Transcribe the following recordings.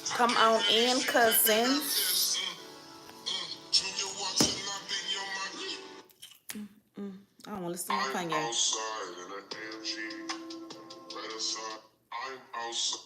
Come on in, cousins. I don't want to listen to Kanye. I'm outside in a DMG. Right outside. I'm outside.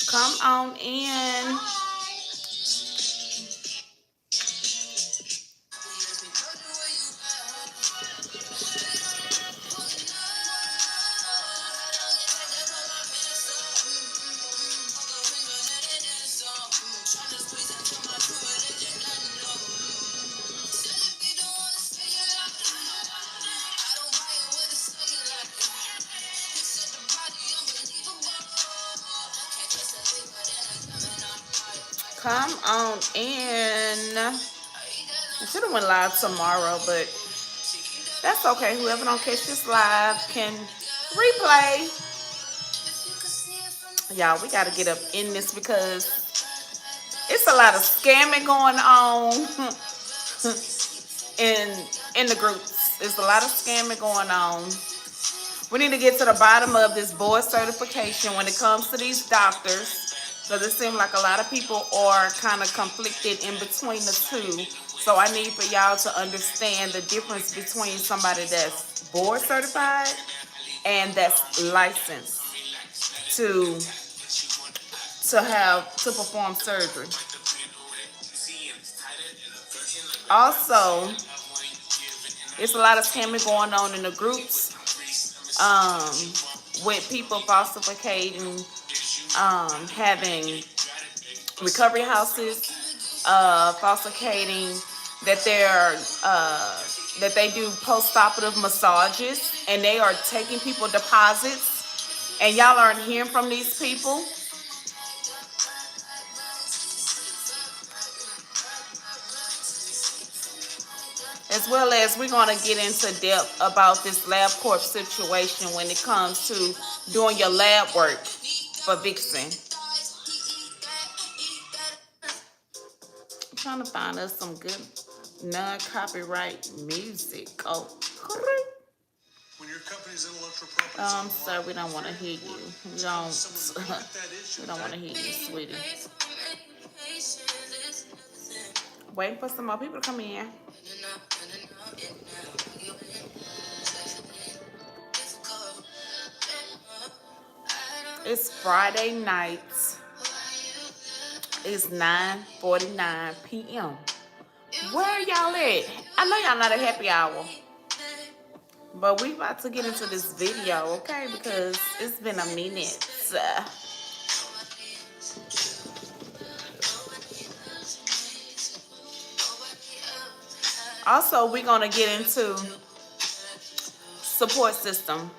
Come on in. Come on in. I should have went live tomorrow, but that's okay. Whoever don't catch this live can replay. Y'all, we got to get up in this because it's a lot of scamming going on in the groups. There's a lot of scamming going on. We need to get to the bottom of this board certification when it comes to these doctors. Because it seems like a lot of people are kind of conflicted in between the two. So I need for y'all to understand the difference between somebody that's board certified and that's licensed to perform surgery. Also, it's a lot of scamming going on in the groups with people falsificating, having recovery houses falsificating that they do post-operative massages and they are taking people deposits, and y'all aren't hearing from these people. As well as we're going to get into depth about this Labcorp situation when it comes to doing your lab work for Vixen. I'm trying to find us some good non-copyright music. Oh, when your company's intellectual property sir, we don't want to hear you. We don't want to hear you, sweetie. Waiting for some more people to come in. It's Friday night. It's 9:49 p.m. Where y'all at? I know y'all not a happy hour. But we about to get into this video, okay? Because it's been a minute. Also, we're going to get into support system.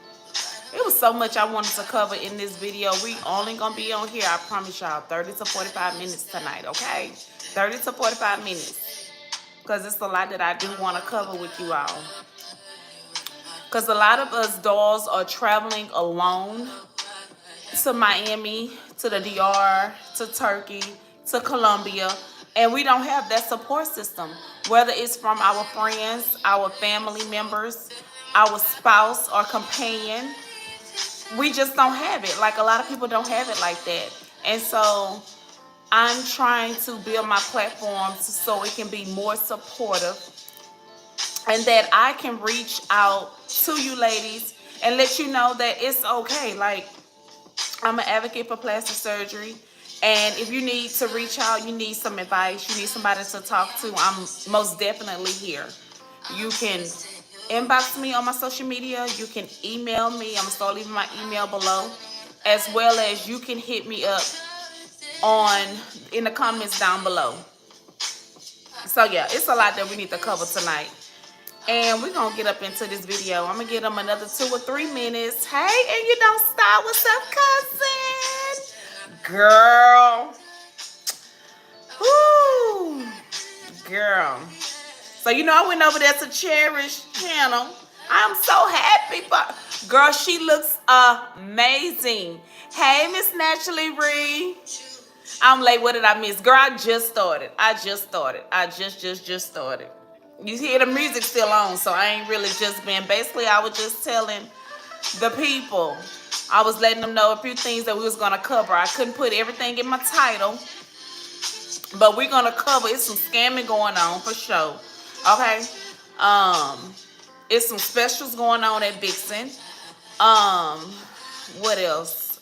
It was so much I wanted to cover in this video. We only going to be on here, I promise y'all, 30 to 45 minutes tonight, okay? 30 to 45 minutes. Because it's a lot that I do want to cover with you all. Because a lot of us dolls are traveling alone to Miami, to the DR, to Turkey, to Colombia, and we don't have that support system. Whether it's from our friends, our family members, our spouse or companion, we just don't have it. Like a lot of people don't have it like that. And so I'm trying to build my platform so it can be more supportive and that I can reach out to you ladies and let you know that it's okay. Like, I'm an advocate for plastic surgery. And if you need to reach out, you need some advice, you need somebody to talk to, I'm most definitely here. You can inbox me on my social media. You can email me. I'm going to start leaving my email below. As well as you can hit me up in the comments down below. So yeah, it's a lot that we need to cover tonight. And we're going to get up into this video. I'm going to give them another 2 or 3 minutes. Hey, and you don't stop. What's up, cousin? Girl. Woo. Girl. So, you know, I went over there to Cherish channel. I'm so happy. Girl, she looks amazing. Hey, Miss Naturally Ree. I'm late. What did I miss? Girl, I just started. I just started. You hear the music still on, so I ain't really just been. Basically, I was just telling the people. I was letting them know a few things that we was going to cover. I couldn't put everything in my title, but we're going to cover. It's some scamming going on for sure. Okay? It's some specials going on at Vixen. What else?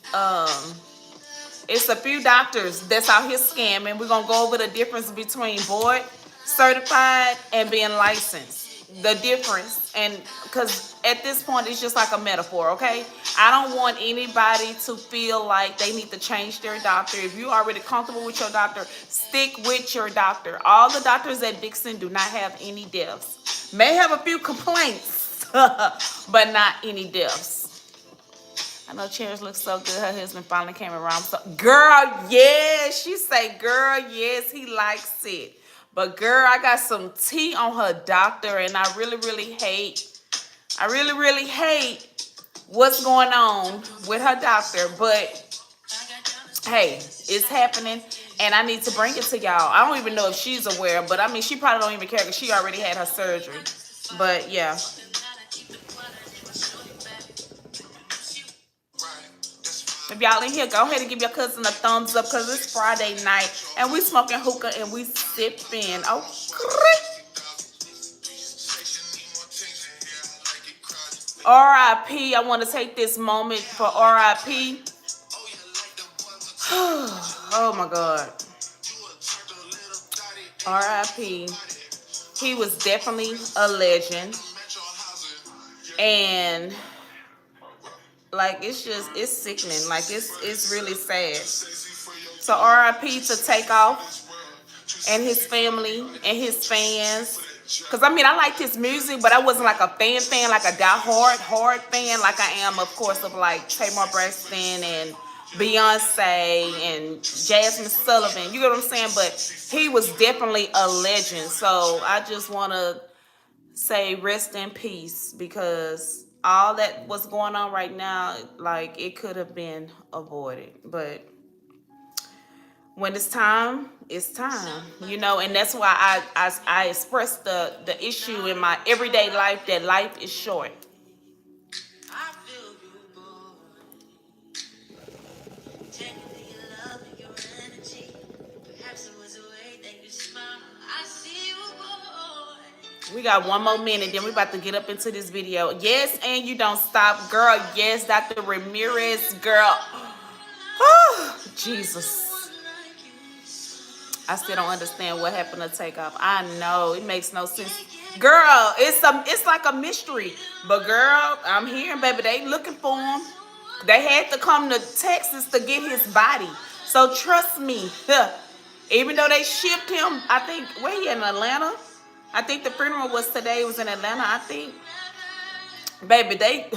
It's a few doctors that's out here scamming. We're going to go over the difference between board certified and being licensed. The difference. And because at this point, it's just like a metaphor, okay? I don't want anybody to feel like they need to change their doctor. If you're already comfortable with your doctor, stick with your doctor. All the doctors at Vixen do not have any deaths. May have a few complaints, but not any deaths. I know Cherish looks so good. Her husband finally came around. So, girl, yes. She say, girl, yes, he likes it. But, girl, I got some tea on her doctor, and I really, really hate what's going on with her doctor. But, hey, it's happening, and I need to bring it to y'all. I don't even know if she's aware, but, I mean, she probably don't even care because she already had her surgery. But, yeah. If y'all in here, go ahead and give your cousin a thumbs up because it's Friday night and we smoking hookah and we sipping. Oh, R.I.P. I want to take this moment for R.I.P. Oh my God. R.I.P. He was definitely a legend. And like it's sickening. Like it's really sad. So R.I.P. to Takeoff and his family and his fans. Because, I mean, I liked his music, but I wasn't like a fan, like a hard fan, like I am, of course, of like Tamar Braxton and Beyonce and Jasmine Sullivan. You get what I'm saying? But he was definitely a legend. So I just want to say rest in peace because all that was going on right now, like it could have been avoided. But when it's time, you know, and that's why I express the issue in my everyday life that life is short. We got 1 more minute, then we about to get up into this video. Yes, and you don't stop, girl. Yes, Dr. Ramirez, girl. Oh, Jesus. I still don't understand what happened to Takeoff. I know it makes no sense, girl. It's like a mystery. But girl, I'm hearing, baby, they looking for him. They had to come to Texas to get his body. So trust me, even though they shipped him, I think where he in Atlanta. I think the funeral was today. It was in Atlanta. I think, baby, they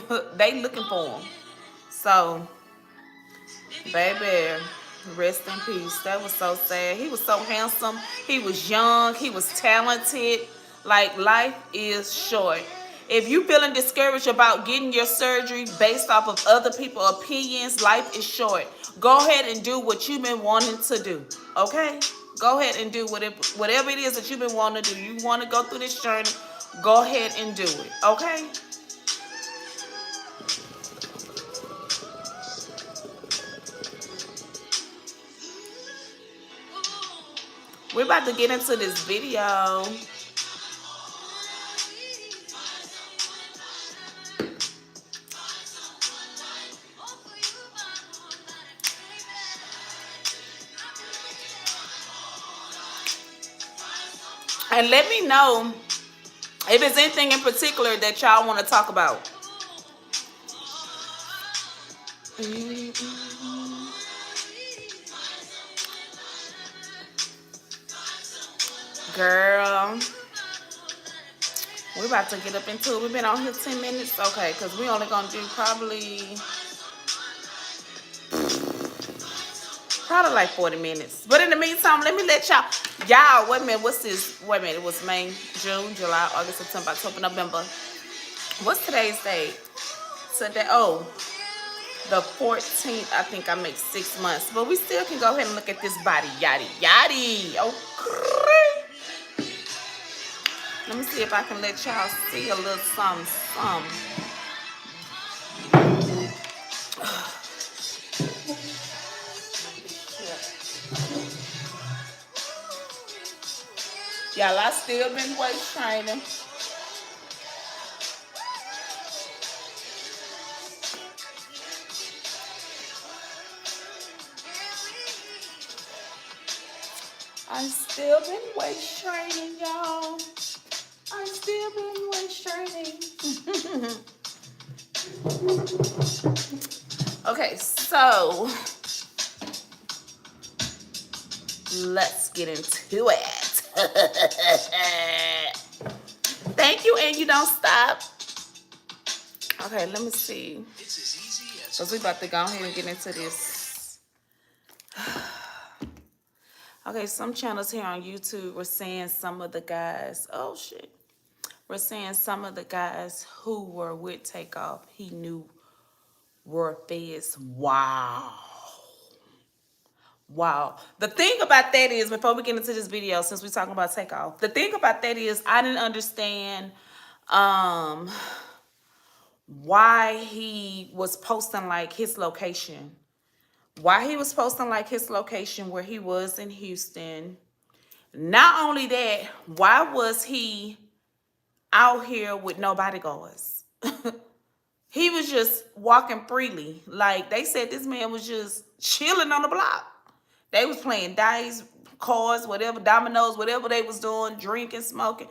looking for him. So, baby. Rest in peace. That was so sad. He was so handsome. He was young. He was talented. Like, life is short. If you feeling discouraged about getting your surgery based off of other people's opinions, life is short. Go ahead and do what you've been wanting to do. Okay? Go ahead and do whatever it is that you've been wanting to do. You want to go through this journey, go ahead and do it. Okay? We're about to get into this video. And let me know If there's anything in particular that y'all want to talk about. Girl, we're about to get up into it. We've been on here 10 minutes. Okay, because we only going to do probably like 40 minutes. But in the meantime, let me let y'all, wait a minute, what's this? Wait a minute, it was May, June, July, August, September, October, November. What's today's date? Today, oh, the 14th, I think I make 6 months. But we still can go ahead and look at this body. Yaddy, yaddy. Okay. Let me see if I can let y'all see a little something. Y'all, I still been waist training. I still been waist training, y'all. I still been waist training. Okay, so let's get into it. Thank you, and you don't stop. Okay, let me see. Because we about to go ahead and get into this. Okay, some channels here on YouTube were saying some of the guys, oh shit. We're saying some of the guys who were with Takeoff, he knew were feds. Wow. Wow. The thing about that is, before we get into this video, since we're talking about Takeoff, the thing about that is I didn't understand why he was posting like his location. Why he was posting like his location where he was in Houston. Not only that, why was he out here with no bodyguards? He was just walking freely. Like, they said this man was just chilling on the block. They was playing dice, cards, whatever, dominoes, whatever they was doing, drinking, smoking.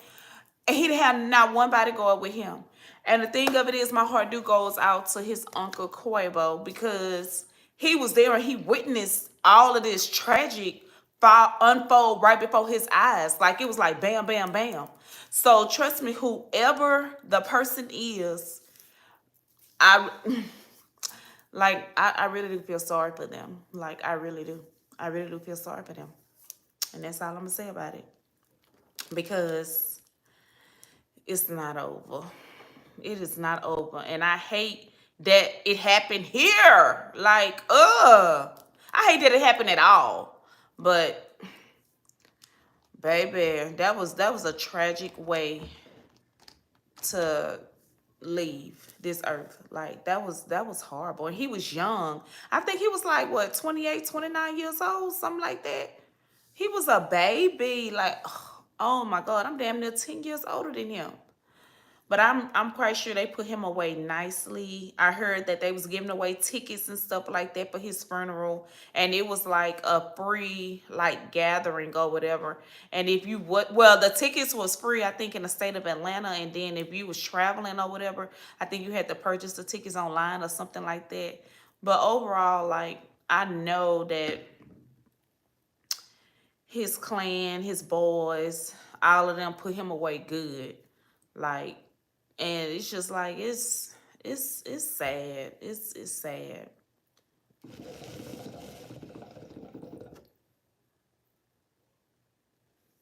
And he didn't have not one bodyguard with him. And the thing of it is, my heart do goes out to his uncle Quavo, because he was there and he witnessed all of this tragic unfold right before his eyes. Like, it was like bam, bam, bam. So trust me, whoever the person is, I really do feel sorry for them. Like, I really do. I really do feel sorry for them. And that's all I'm going to say about it. Because it's not over. It is not over. And I hate that it happened here. Like, I hate that it happened at all. But, baby, that was a tragic way to leave this earth. Like, that was horrible. And he was young. I think he was like, what, 28, 29 years old, something like that. He was a baby. Like, oh my God, I'm damn near 10 years older than him. But I'm quite sure they put him away nicely. I heard that they was giving away tickets and stuff like that for his funeral. And it was like a free, like, gathering or whatever. And if you would, well, the tickets was free, I think, in the state of Atlanta. And then if you was traveling or whatever, I think you had to purchase the tickets online or something like that. But overall, like, I know that his clan, his boys, all of them put him away good. Like, and it's just like, it's sad. It's sad.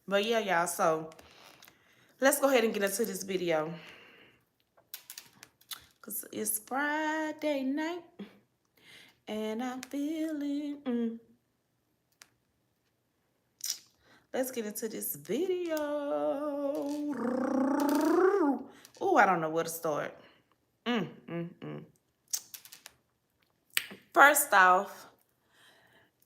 But yeah, y'all, so let's go ahead and get into this video. Because it's Friday night. And I'm feeling... Let's get into this video. Oh, I don't know where to start. First off,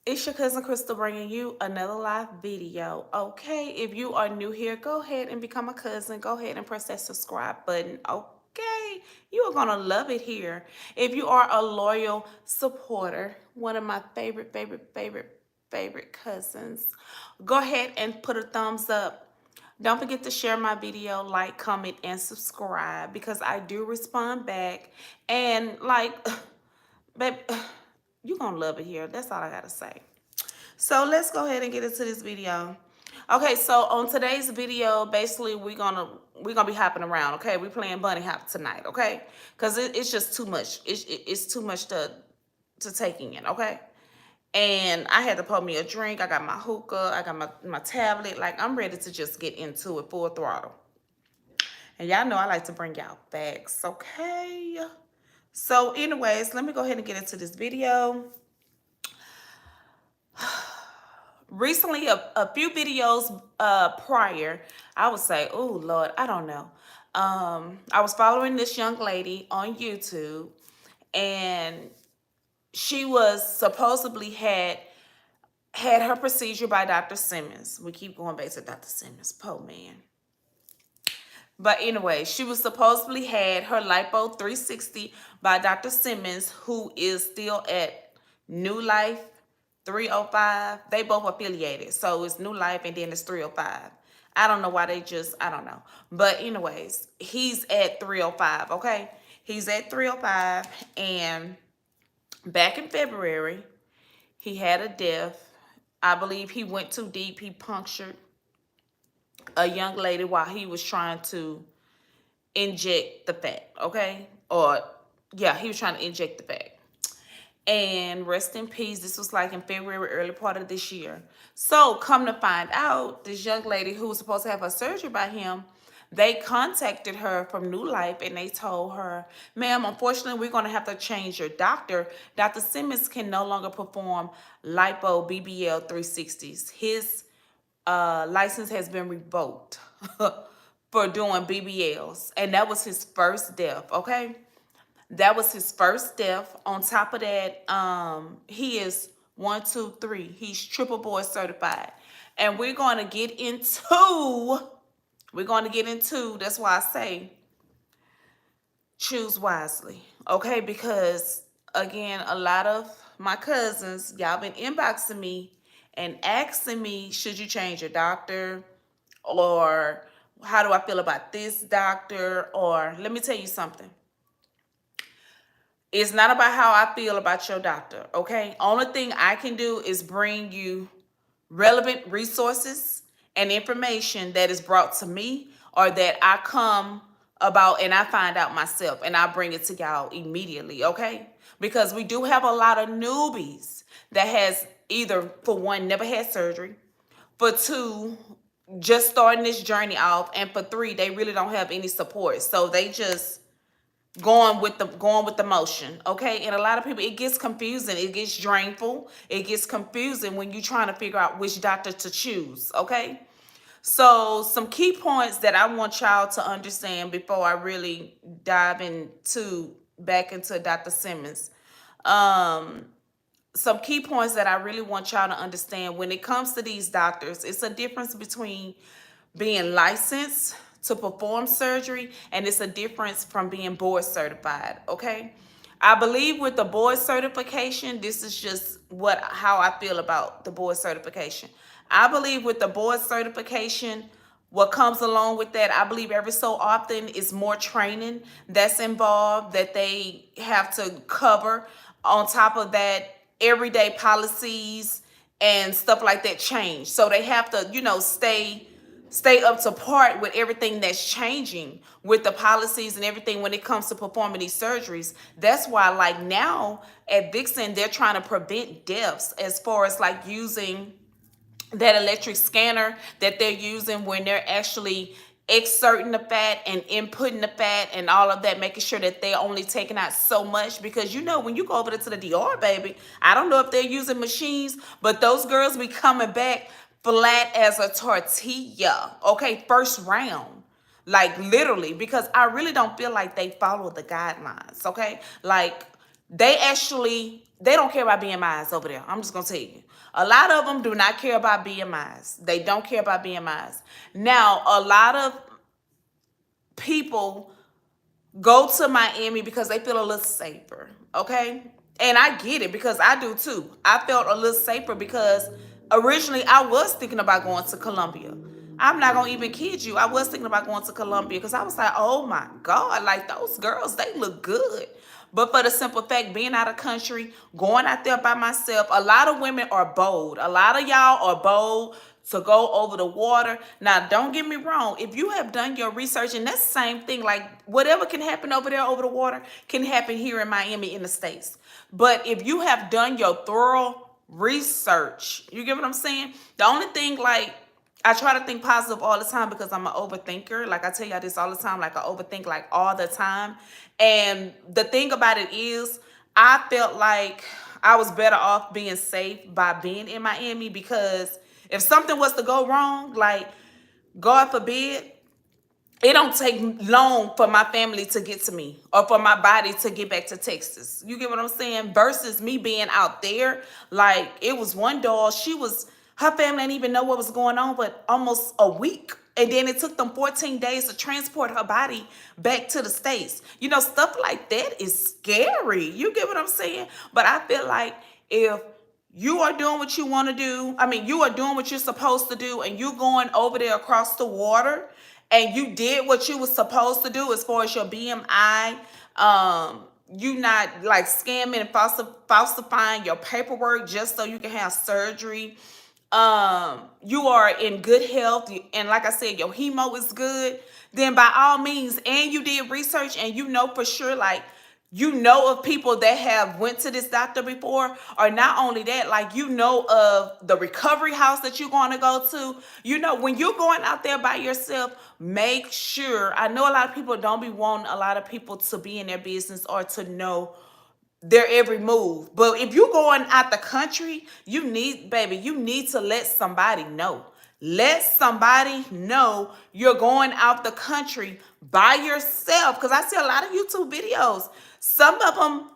it's your cousin Krystal bringing you another live video. Okay, if you are new here, go ahead and become a cousin. Go ahead and press that subscribe button. Okay, you are going to love it here. If you are a loyal supporter, one of my favorite cousins, go ahead and put a thumbs up. Don't forget to share my video, like, comment, and subscribe because I do respond back. And like, babe, you're gonna love it here. That's all I gotta say. So let's go ahead and get into this video. Okay, so on today's video, basically we're gonna be hopping around. Okay, we're playing bunny hop tonight. Okay, because it's just too much. It's too much to take in. Okay, and I had to pour me a drink. I got my hookah. I got my tablet. Like, I'm ready to just get into it full throttle. And y'all know I like to bring y'all facts. Okay. So anyways, let me go ahead and get into this video. Recently, a few videos prior, I would say, oh Lord, I don't know. I was following this young lady on YouTube, and she was supposedly had her procedure by Dr. Simmons. We keep going back to Dr. Simmons, poor man. But anyway, she was supposedly had her Lipo 360 by Dr. Simmons, who is still at New Life 305. They both affiliated. So it's New Life and then it's 305. I don't know why I don't know. But anyways, he's at 305, okay? He's at 305, and back in February, he had a death. I believe he went too deep. He punctured a young lady while he was trying to inject the fat, okay? Or, yeah, he was trying to inject the fat. And rest in peace. This was like in February, early part of this year. So come to find out, this young lady who was supposed to have her surgery by him, they contacted her from New Life and they told her, ma'am, unfortunately, we're going to have to change your doctor. Dr. Simmons can no longer perform Lipo BBL 360s. His license has been revoked for doing BBLs. And that was his first death, okay? That was his first death. On top of that, he is 1, 2, 3. He's triple board certified. And we're going to get into, that's why I say, choose wisely. Okay? Because, again, a lot of my cousins, y'all been inboxing me and asking me, should you change your doctor? Or how do I feel about this doctor? Or let me tell you something. It's not about how I feel about your doctor, okay? Only thing I can do is bring you relevant resources and information that is brought to me or that I come about and I find out myself, and I bring it to y'all immediately, okay? Because we do have a lot of newbies that has either, for one, never had surgery, for two, just starting this journey off, and for three, they really don't have any support. So they just going with the motion, okay? And a lot of people, it gets confusing, it gets drainful, it gets confusing when you're trying to figure out which doctor to choose, okay? So some key points that I want y'all to understand before I really dive back into Dr. Simmons. Some key points that I really want y'all to understand when it comes to these doctors. It's a difference between being licensed to perform surgery, and it's a difference from being board certified, okay? I believe with the board certification, this is just how I feel about the board certification. I believe with the board certification, what comes along with that, I believe every so often is more training that's involved that they have to cover. On top of that, everyday policies and stuff like that change. So they have to, stay up to part with everything that's changing with the policies and everything when it comes to performing these surgeries. That's why, like, now at Vixen, they're trying to prevent deaths as far as like using that electric scanner that they're using when they're actually exerting the fat and inputting the fat and all of that, making sure that they're only taking out so much. Because when you go over there to the DR, baby, I don't know if they're using machines, but those girls be coming back flat as a tortilla, okay, first round, like literally, because I really don't feel like they follow the guidelines, okay? Like, they don't care about BMIs over there. I'm just gonna tell you. A lot of them do not care about BMIs. They don't care about BMIs. Now, a lot of people go to Miami because they feel a little safer, okay? And I get it, because I do too. I felt a little safer because originally I was thinking about going to Colombia. I'm not gonna even kid you. I was thinking about going to Colombia because I was like, oh my God, like those girls, they look good. But for the simple fact, being out of country, going out there by myself, a lot of women are bold. A lot of y'all are bold to go over the water. Now, don't get me wrong. If you have done your research, and that's the same thing, like whatever can happen over there over the water can happen here in Miami in the States. But if you have done your thorough research, you get what I'm saying? The only thing, like, I try to think positive all the time because I'm an overthinker. Like I tell y'all this all the time, like I overthink like all the time. And the thing about it is, I felt like I was better off being safe by being in Miami because if something was to go wrong, like God forbid, it don't take long for my family to get to me or for my body to get back to Texas. You get what I'm saying? Versus me being out there, like it was one doll. Her family didn't even know what was going on, but almost a week. And then it took them 14 days to transport her body back to the States. You know, stuff like that is scary. You get what I'm saying? But I feel like if you are doing what you want to do, I mean, you are doing what you're supposed to do, and you're going over there across the water, and you did what you was supposed to do as far as your BMI, you not like scamming and falsifying your paperwork just so you can have surgery. You are in good health, and like I said, your hemo is good, then by all means, and you did research and you know for sure, like you know of people that have went to this doctor before, or not only that, like you know of the recovery house that you're going to go to. You know, when you're going out there by yourself, make sure, I know a lot of people don't be wanting a lot of people to be in their business or to know their every move. But if you're going out the country, you need, baby, you need to let somebody know. Let somebody know you're going out the country by yourself. Because I see a lot of YouTube videos. Some of them,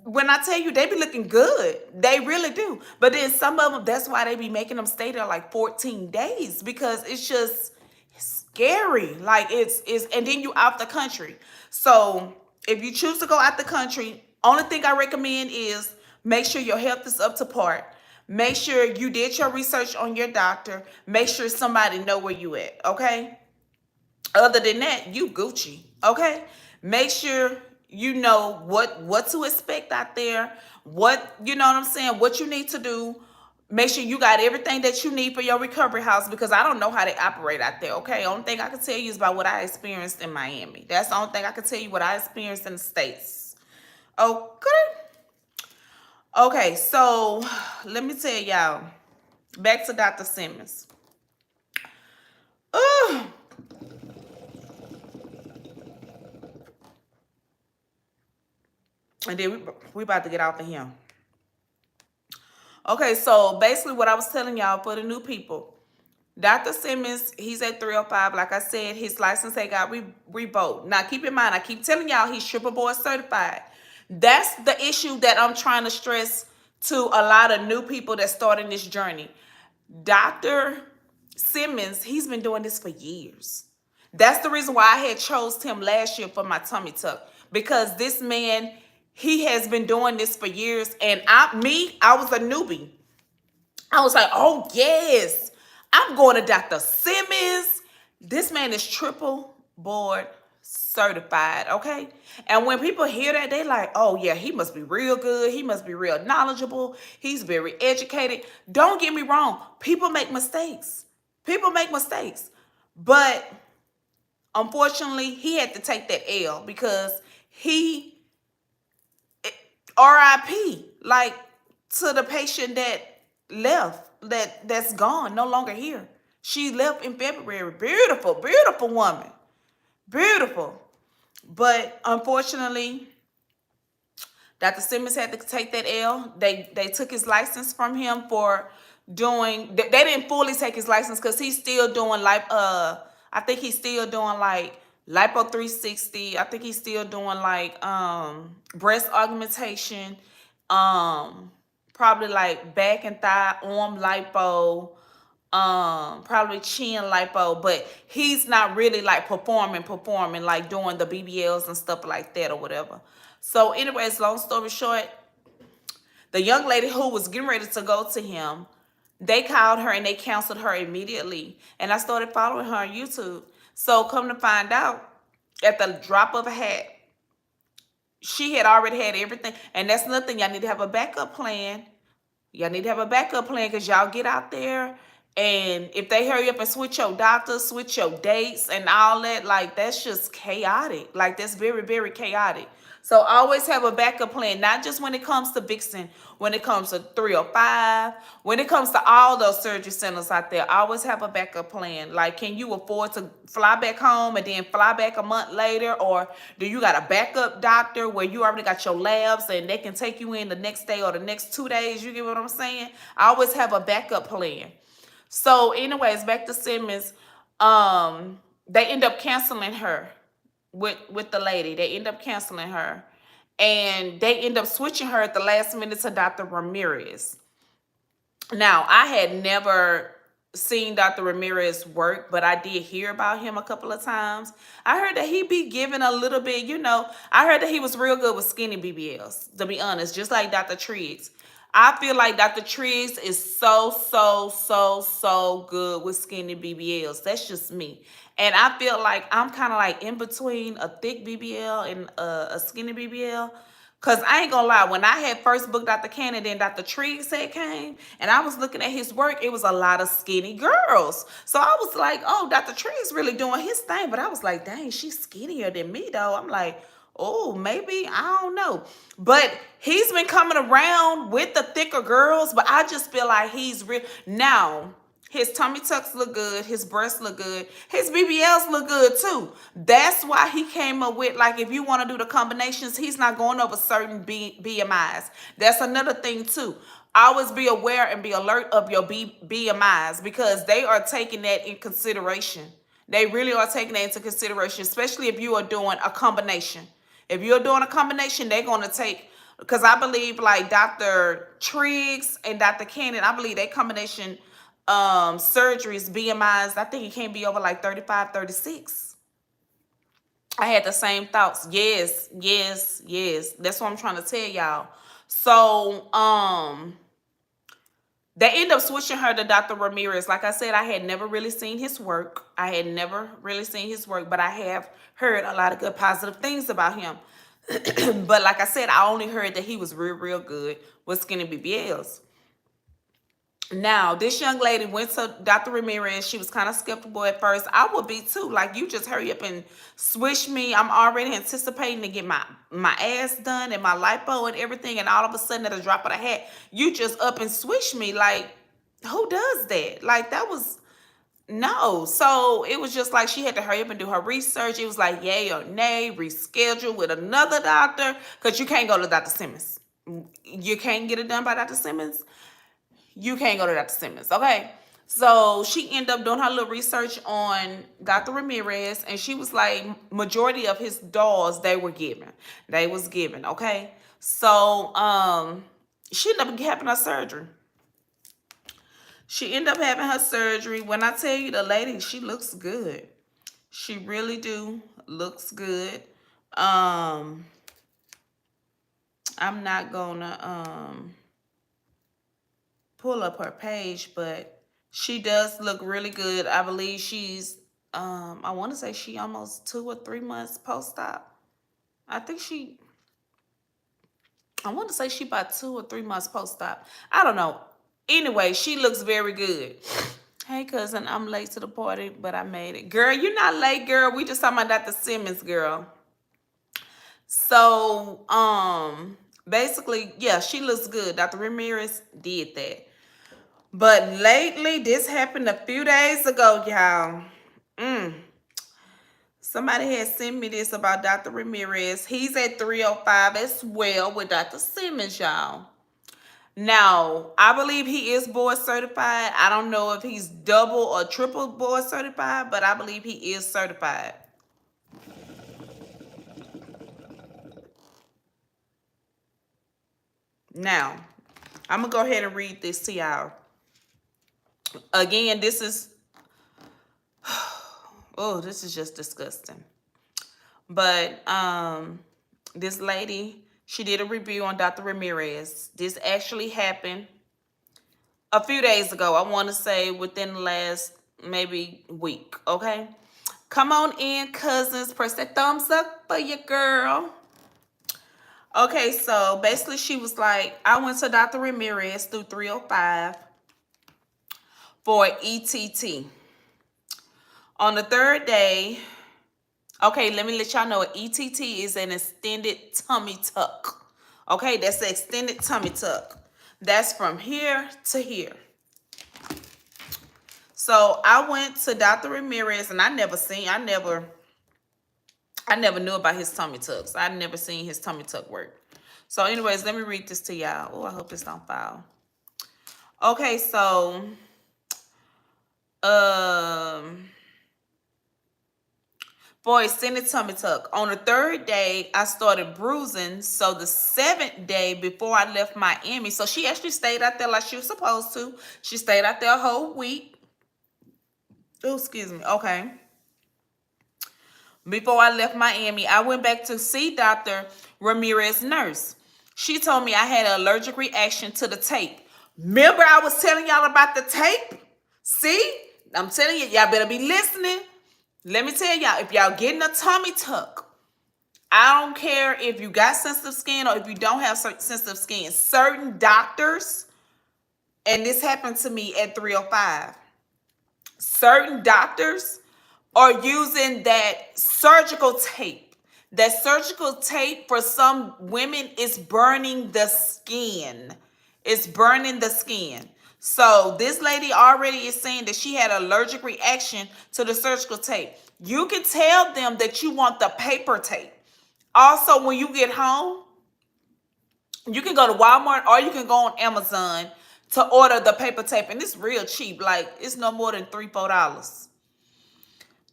when I tell you, they be looking good. They really do. But then some of them, that's why they be making them stay there like 14 days. Because it's just scary. Like it's and then you out the country. So if you choose to go out the country, only thing I recommend is make sure your health is up to par. Make sure you did your research on your doctor. Make sure somebody know where you at, okay? Other than that, you Gucci, okay? Make sure you know what to expect out there, what, you know what I'm saying, what you need to do. Make sure you got everything that you need for your recovery house, because I don't know how they operate out there, okay? Only thing I can tell you is about what I experienced in Miami. That's the only thing I can tell you, what I experienced in the States. Okay. Okay, so let me tell y'all. Back to Dr. Simmons. Ugh. And then we about to get off of him. Okay, so basically what I was telling y'all for the new people. Dr. Simmons, he's at 305. Like I said, his license had got revoked. Now, keep in mind, I keep telling y'all he's triple board certified. That's the issue that I'm trying to stress to a lot of new people that starting this journey. Dr. Simmons, he's been doing this for years. That's the reason why I had chose him last year for my tummy tuck, because this man, he has been doing this for years. And I was a newbie. I was like, oh, yes, I'm going to Dr. Simmons. This man is triple board certified, okay? And when people hear that, they like, oh, yeah, he must be real good. He must be real knowledgeable. He's very educated. Don't get me wrong. People make mistakes. People make mistakes. But unfortunately, he had to take that L because he, RIP, like to the patient that left, that's gone, no longer here. She left in February. Beautiful, beautiful woman. Beautiful. But unfortunately, Dr. Simmons had to take that L. They took his license from him for doing, they didn't fully take his license because he's still doing I think he's still doing like Lipo 360. I think he's still doing like breast augmentation, probably like back and thigh arm lipo, probably chin lipo, but he's not really like performing like doing the BBLs and stuff like that or whatever. So anyways, long story short, the young lady who was getting ready to go to him They called her and they canceled her immediately. And I started following her on YouTube. So come to find out, at the drop of a hat, she had already had everything. And that's nothing. Y'all need to have a backup plan. Y'all need to have a backup plan because y'all get out there, and if they hurry up and switch your doctors, switch your dates and all that, like, that's just chaotic. Like, that's very, very chaotic. So always have a backup plan, not just when it comes to Vixen, when it comes to 305, when it comes to all those surgery centers out there, always have a backup plan. Like, can you afford to fly back home and then fly back a month later? Or do you got a backup doctor where you already got your labs and they can take you in the next day or the next 2 days? You get what I'm saying? I always have a backup plan. So anyways, back to Simmons. They end up canceling her with the lady. They end up canceling her. And they end up switching her at the last minute to Dr. Ramirez. Now, I had never seen Dr. Ramirez work, but I did hear about him a couple of times. I heard that he be giving a little bit, I heard that he was real good with skinny BBLs, to be honest, just like Dr. Triggs. I feel like Dr. Triggs is so good with skinny BBLs. That's just me. And I feel like I'm kind of like in between a thick BBL and a skinny BBL. Because I ain't gonna lie, when I had first booked Dr. Cannon, then Dr. Triggs had came, and I was looking at his work, it was a lot of skinny girls. So I was like, oh, Dr. Triggs really doing his thing. But I was like, dang, she's skinnier than me, though. I'm like, oh, maybe, I don't know. But he's been coming around with the thicker girls, but I just feel like he's real. Now, his tummy tucks look good. His breasts look good. His BBLs look good too. That's why he came up with, like, if you want to do the combinations, he's not going over certain BMIs. That's another thing too. Always be aware and be alert of your BMIs because they are taking that in consideration. They really are taking that into consideration, especially if you are doing a combination. If you're doing a combination, they're going to take, because I believe like Dr. Triggs and Dr. Cannon, I believe they combination surgeries, BMIs, I think it can't be over like 35, 36. I had the same thoughts. Yes. That's what I'm trying to tell y'all. So, they end up switching her to Dr. Ramirez. Like I said, I had never really seen his work. But I have heard a lot of good positive things about him. But like I said, I only heard that he was real good with skinny BBLs. Now, this young lady went to Dr. Ramirez. She was kind of skeptical at first. I would be too. Like, you just hurry up and swish me. I'm already anticipating to get my ass done and my lipo and everything. And all of a sudden, at a drop of the hat, you just up and swish me. Like, who does that? Like, that was... No. So it was just like she had to hurry up and do her research. It was like yay or nay, reschedule with another doctor. Because you can't go to Dr. Simmons. You can't get it done by Dr. Simmons. You can't go to Dr. Simmons, okay? So she ended up doing her little research on Dr. Ramirez, and she was like, majority of his dolls, they was given, okay? So she ended up having her surgery. When I tell you, the lady, she looks good. She really looks good. I'm not gonna pull up her page, but she does look really good. I believe she's I want to say she almost 2 or 3 months post-op. I want to say she about 2 or 3 months post-op. I don't know. Anyway, she looks very good. Hey, cousin, I'm late to the party, but I made it. Girl, you're not late, girl. We just talking about Dr. Simmons, girl. So, basically, yeah, she looks good. Dr. Ramirez did that. But lately, this happened a few days ago, y'all. Somebody had sent me this about Dr. Ramirez. He's at 305 as well with Dr. Simmons, y'all. Now, I believe he is board certified. I don't know if he's double or triple board certified, but I believe he is certified. Now, I'm going to go ahead and read this to y'all. Again, this is... Oh, this is just disgusting. But this lady, she did a review on Dr. Ramirez. This actually happened a few days ago. I want to say within the last maybe week. Okay. Come on in, cousins. Press that thumbs up for your girl. Okay, so basically she was like, I went to Dr. Ramirez through 305 for ETT. On the third day, okay, let me let y'all know ETT is an extended tummy tuck. Okay, that's the extended tummy tuck. That's from here to here. So I went to Dr. Ramirez and I never knew about his tummy tucks. I never seen his tummy tuck work. So anyways, let me read this to y'all. Oh, I hope this don't foul. Okay, so for extended tummy tuck, on the third day, I started bruising. So the 7th day before I left Miami, so she actually stayed out there like she was supposed to. She stayed out there a whole week. Oh, excuse me. Okay. Before I left Miami, I went back to see Dr. Ramirez's nurse. She told me I had an allergic reaction to the tape. Remember I was telling y'all about the tape? See? I'm telling you, y'all better be listening. Let me tell y'all, if y'all getting a tummy tuck, I don't care if you got sensitive skin or if you don't have sensitive skin. Certain doctors, and this happened to me at 305, certain doctors are using that surgical tape. That surgical tape for some women is burning the skin. It's burning the skin. So this lady already is saying that she had an allergic reaction to the surgical tape. You can tell them that you want the paper tape. Also, when you get home, you can go to Walmart or you can go on Amazon to order the paper tape. And it's real cheap. Like, it's no more than $3-4.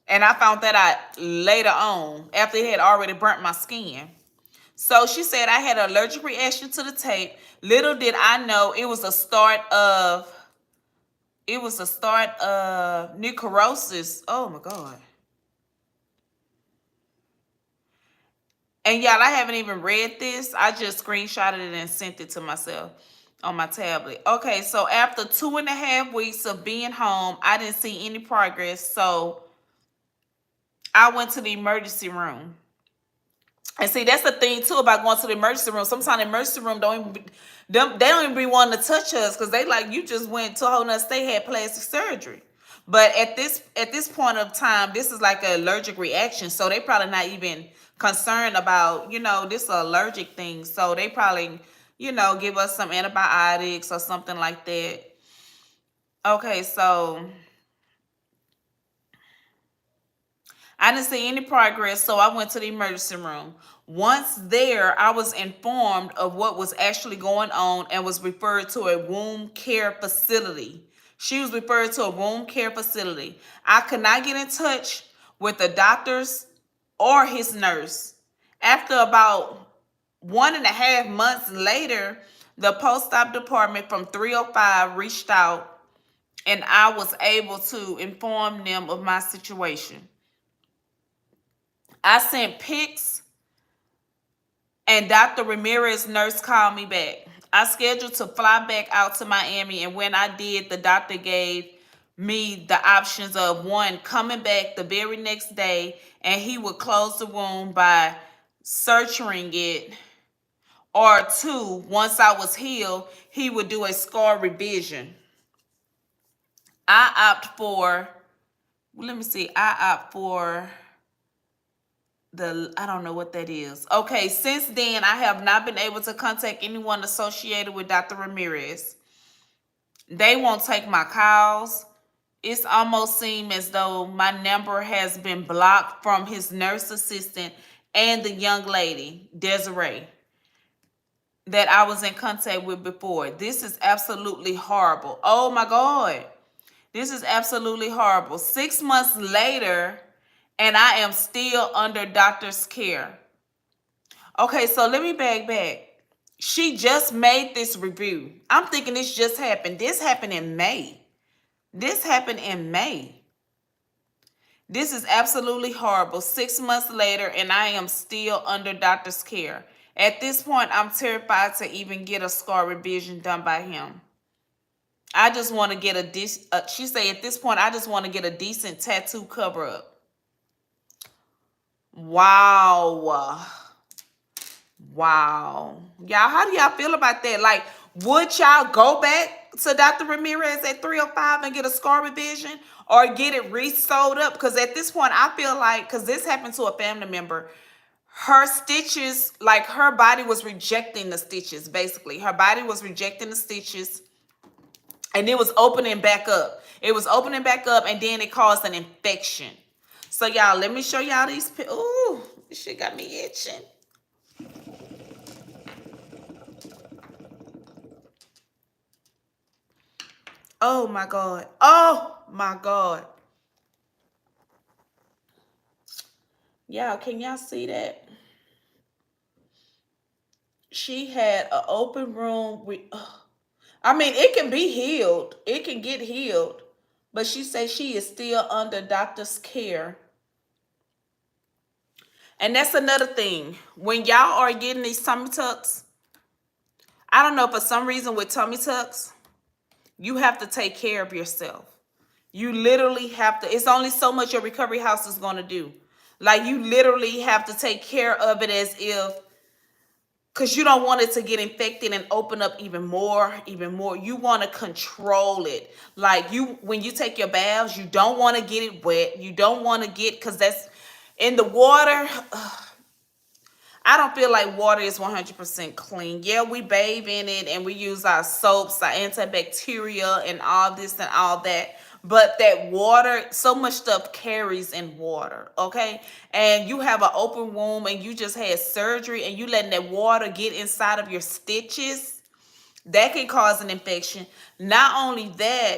And I found that out later on after it had already burnt my skin. So she said I had an allergic reaction to the tape. Little did I know it was a start of necrosis. Oh my God. And y'all, I haven't even read this. I just screenshotted it and sent it to myself on my tablet. Okay, so after 2.5 weeks of being home, I didn't see any progress. So I went to the emergency room. And see, that's the thing too about going to the emergency room. Sometimes the emergency room they don't even be wanting to touch us because they like, you just went to a whole nother state, had plastic surgery. But at this point of time, this is like an allergic reaction. So they probably not even concerned about, this allergic thing. So they probably, give us some antibiotics or something like that. Okay, so I didn't see any progress, so I went to the emergency room. Once there, I was informed of what was actually going on and was referred to a wound care facility. She was referred to a wound care facility. I could not get in touch with the doctors or his nurse. After about 1.5 months later, the post-op department from 305 reached out and I was able to inform them of my situation. I sent pics and Dr. Ramirez's nurse called me back. I scheduled to fly back out to Miami, and when I did, the doctor gave me the options of 1, coming back the very next day and he would close the wound by suturing it, or 2, once I was healed, he would do a scar revision. I opt for I don't know what that is. Okay, since then, I have not been able to contact anyone associated with Dr. Ramirez. They won't take my calls. It's almost seemed as though my number has been blocked from his nurse assistant and the young lady, Desiree, that I was in contact with before. This is absolutely horrible. Oh my God. This is absolutely horrible. 6 months later, and I am still under doctor's care. Okay, so let me back. She just made this review. I'm thinking this just happened. This happened in May. This is absolutely horrible. 6 months later, and I am still under doctor's care. At this point, I'm terrified to even get a scar revision done by him. I just want to get she say at this point, I just want to get a decent tattoo cover up. Wow. Wow. Y'all, how do y'all feel about that? Like, would y'all go back to Dr. Ramirez at 305 and get a scar revision or get it resold up? Because at this point, I feel like, because this happened to a family member, her stitches, like her body was rejecting the stitches, basically. Her body was rejecting the stitches and it was opening back up. It was opening back up and then it caused an infection. So y'all, let me show y'all these. Ooh, this shit got me itching. Oh my God. Oh my God. Y'all, can y'all see that? She had an open room with, I mean, it can be healed. It can get healed. But she says she is still under doctor's care. And that's another thing. When y'all are getting these tummy tucks, I don't know, for some reason with tummy tucks, you have to take care of yourself. You literally have to. It's only so much your recovery house is going to do. Like, you literally have to take care of it as if, because you don't want it to get infected and open up even more, even more. You want to control it. Like, when you take your baths, you don't want to get it wet. You don't want to get, because that's in the water. I don't feel like water is 100% clean. Yeah, we bathe in it and we use our soaps, our antibacterial and all this and all that. But that water, so much stuff carries in water, okay? And you have an open wound and you just had surgery and you letting that water get inside of your stitches, that can cause an infection. Not only that,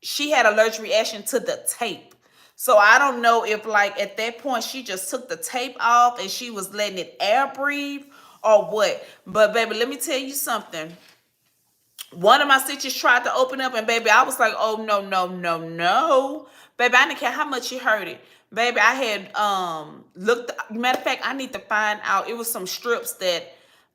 she had allergic reaction to the tape. So I don't know if, like, at that point she just took the tape off and she was letting it air breathe or what. But baby, let me tell you something. One of my stitches tried to open up and baby, I was like, oh no, no, no, no. Baby, I didn't care how much it hurted. Baby, I had looked, matter of fact, I need to find out. It was some strips that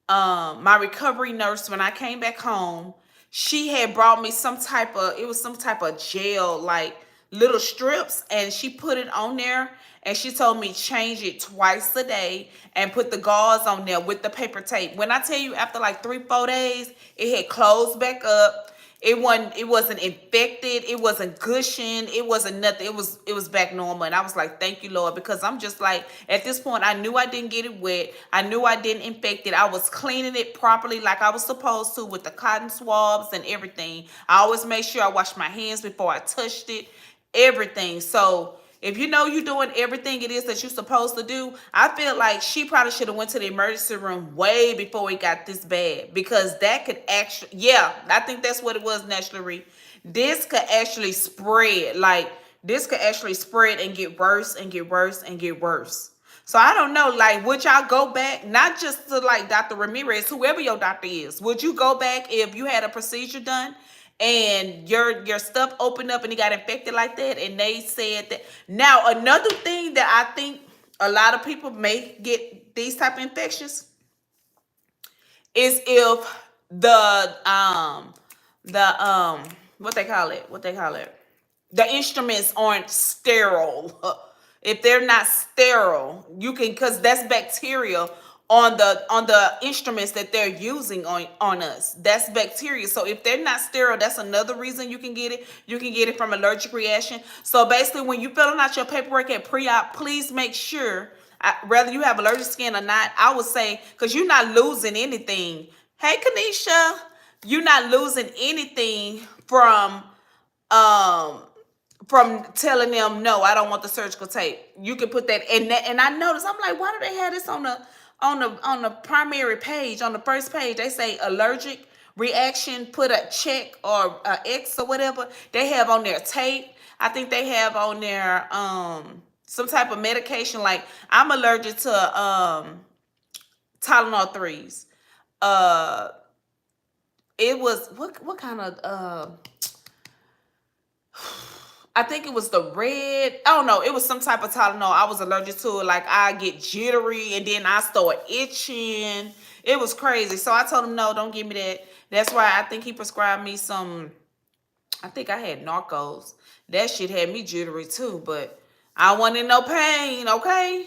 my recovery nurse, when I came back home, she had brought me some type of, it was some type of gel, like little strips, and she put it on there and she told me change it twice a day and put the gauze on there with the paper tape. When I tell you, after like 3-4 days, it had closed back up. It wasn't infected, it wasn't gushing, it wasn't nothing. It was back normal. And I was like, thank you, Lord, because I'm just like, at this point, I knew I didn't get it wet. I knew I didn't infect it. I was cleaning it properly like I was supposed to with the cotton swabs and everything. I always made sure I washed my hands before I touched it, everything. So if you know you're doing everything it is that you're supposed to do, I feel like she probably should have went to the emergency room way before it got this bad, because that could actually, yeah, I think that's what it was, naturally. This could actually spread. Like, this could actually spread and get worse and get worse and get worse. So I don't know, like, would y'all go back, not just to like Dr. Ramirez, whoever your doctor is, would you go back if you had a procedure done and your stuff opened up and it got infected like that, and they said that? Now, another thing that I think a lot of people may get these type of infections is if the what they call it, the instruments aren't sterile. If they're not sterile, you can, because that's bacteria on the instruments that they're using on us. That's bacteria. So if they're not sterile, that's another reason you can get it. You can get it from allergic reaction. So basically, when you're filling out your paperwork at pre-op, please make sure, whether you have allergic skin or not, I would say, because you're not losing anything. Hey, Kanisha, you're not losing anything um from telling them, no, I don't want the surgical tape. You can put that in that. And I noticed, I'm like, why do they have this on the primary page, on the first page? They say allergic reaction, put a check or a X or whatever. They have on their tape. I think they have on their some type of medication. Like, I'm allergic to Tylenol 3s. It was what kind of I think it was the red. I don't know. It was some type of Tylenol. I was allergic to it. Like, I get jittery and then I start itching. It was crazy. So I told him, no, don't give me that. That's why I think he prescribed me some I think I had Narcos. That shit had me jittery too, but I wasn't in no pain, okay?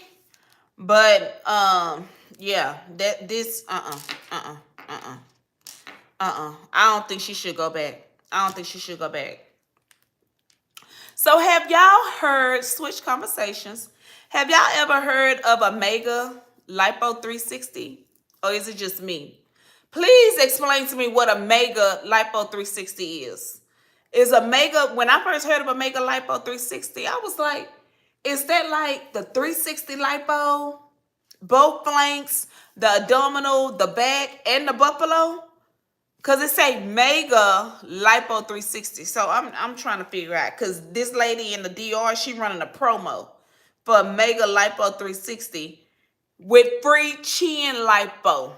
But yeah, that this I don't think she should go back. I don't think she should go back. So have y'all heard, switch conversations, have y'all ever heard of a Mega Lipo 360? Or is it just me? Please explain to me what a Mega Lipo 360 is. Is a Mega, when I first heard of a Mega Lipo 360, I was like, is that like the 360 lipo? Both flanks, the abdominal, the back, and the buffalo? Cause it say Mega Lipo 360. So I'm trying to figure out. Cause this lady in the DR, she running a promo for Mega Lipo 360 with free chin lipo.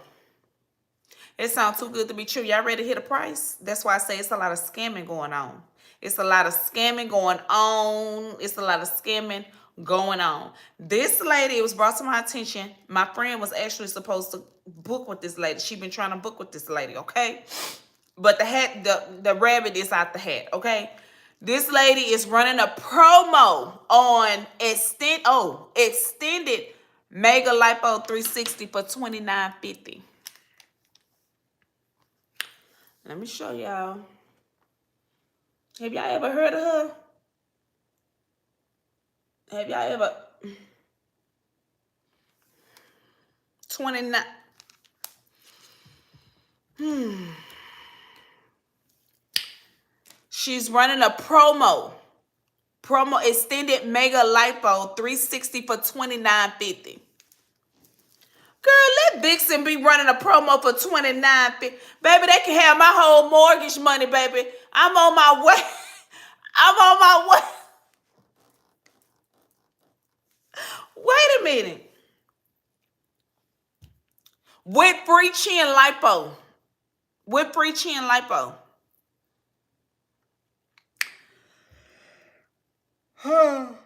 It sounds too good to be true. Y'all ready to hit a price? That's why I say it's a lot of scamming going on. It's a lot of scamming going on. It's a lot of scamming going on. This lady, it was brought to my attention. My friend was actually supposed to book with this lady. She been trying to book with this lady, okay? But the hat, the rabbit is out the hat, okay? This lady is running a promo on extended Mega Lipo 360 for $29.50. Let me show y'all. Have y'all ever heard of her? Have y'all ever 29? She's running a promo extended Mega Lipo 360 for $29.50. Girl, let Vixen be running a promo for $29.50. Baby, they can have my whole mortgage money, baby. I'm on my way. I'm on my way. Wait a minute. With free chin lipo. With free chin lipo. I'm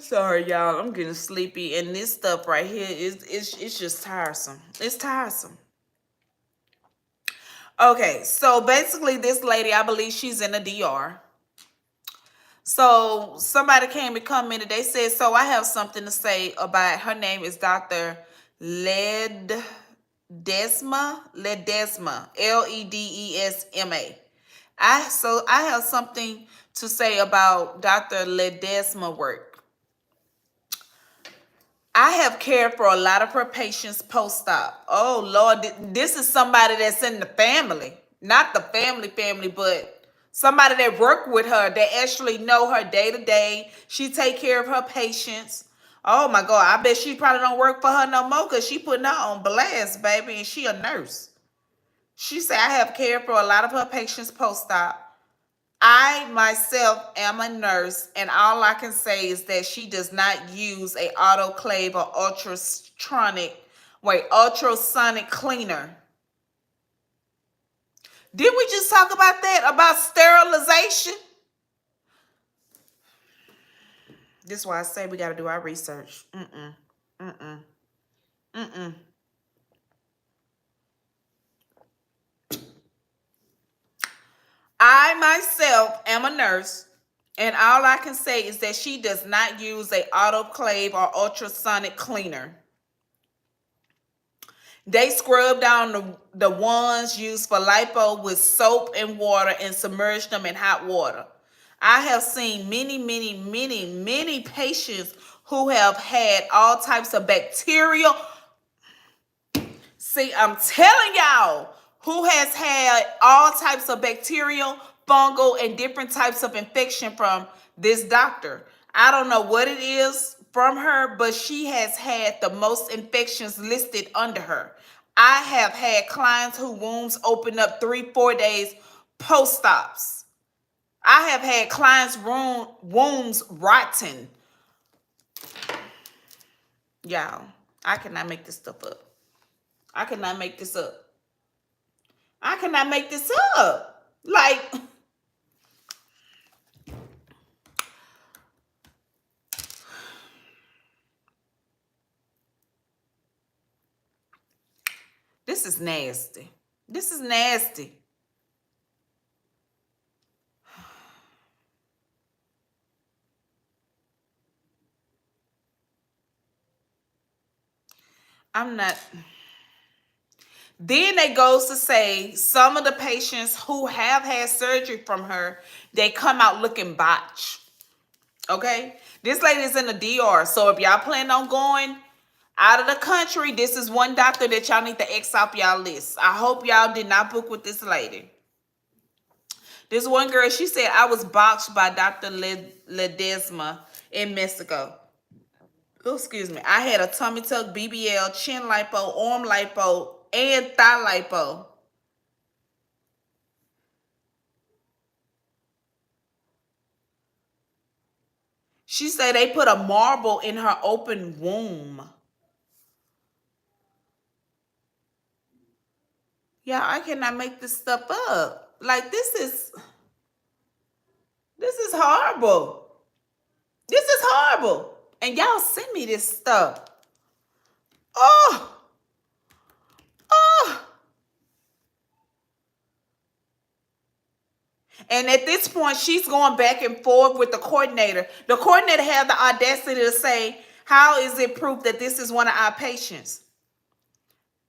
sorry, y'all. I'm getting sleepy, and this stuff right here it's just tiresome. It's tiresome. Okay, so basically, this lady, I believe she's in the DR. So somebody came and commented. They said, "So I have something to say about." Her name is Dr. Ledesma, Ledesma. I have something to say about Dr. Ledesma work. I have cared for a lot of her patients post-op. Oh, Lord, this is somebody that's in the family. Not the family, but somebody that work with her, that actually know her day to day. She take care of her patients. Oh, my God. I bet she probably don't work for her no more because she putting her on blast, baby, and she a nurse. She said, I have cared for a lot of her patients post-op. I myself am a nurse, and all I can say is that she does not use a autoclave or ultrasonic cleaner. Did we just talk about that? About sterilization? This is why I say we got to do our research. I myself am a nurse, and all I can say is that she does not use a autoclave or ultrasonic cleaner. They scrub down the ones used for lipo with soap and water and submerge them in hot water. I have seen many patients who have had all types of bacterial. See, I'm telling y'all, who has had all types of bacterial, fungal, and different types of infection from this doctor. I don't know what it is from her, but she has had the most infections listed under her. I have had clients whose wounds open up 3-4 days post-ops. I have had clients' wounds rotten. Y'all, I cannot make this stuff up. I cannot make this up. I cannot make this up. Like, this is nasty. This is nasty. I'm not. Then they goes to say some of the patients who have had surgery from her, they come out looking botched. Okay? This lady is in the DR. So if y'all plan on going out of the country, this is one doctor that y'all need to X off y'all list. I hope y'all did not book with this lady. This one girl, she said, I was boxed by Dr. Ledesma in Mexico. Oh, excuse me. I had a tummy tuck, BBL, chin lipo, arm lipo, and thigh lipo. She said they put a marble in her open womb. Yeah, I cannot make this stuff up. Like, this is horrible. This is horrible. And y'all send me this stuff. Oh, oh. And at this point, she's going back and forth with the coordinator. The coordinator had the audacity to say, how is it proof that this is one of our patients?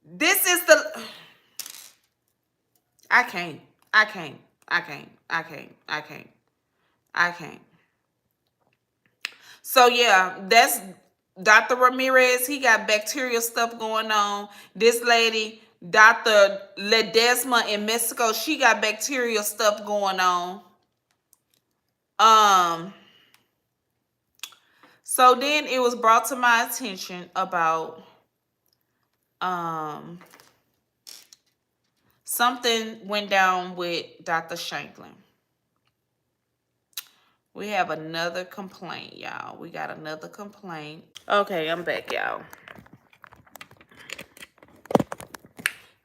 This is the... I can't. So yeah, that's Dr. Ramirez. He got bacterial stuff going on. This lady, Dr. Ledesma in Mexico, she got bacterial stuff going on. So then it was brought to my attention about something went down with Dr. Shanklin. We have another complaint, y'all. We got another complaint. Okay, I'm back, y'all.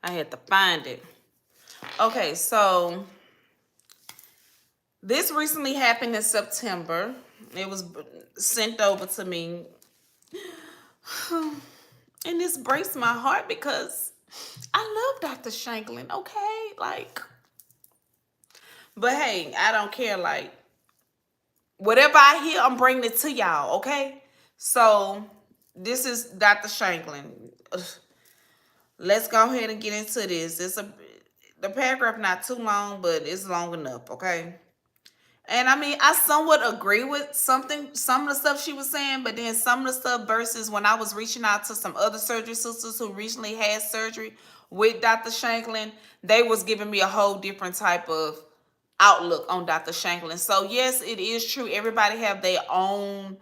I had to find it. Okay, so this recently happened in September. It was sent over to me. And this breaks my heart because I love Dr. Shanklin, okay? Like, but hey, I don't care. Like, whatever I hear, I'm bringing it to y'all, okay? So, this is Dr. Shanklin. Let's go ahead and get into this. The paragraph not too long, but it's long enough, okay? And I mean, I somewhat agree with some of the stuff she was saying, but then some of the stuff versus when I was reaching out to some other surgery sisters who recently had surgery with Dr. Shanklin, they was giving me a whole different type of outlook on Dr. Shanklin. So yes, it is true. Everybody have their own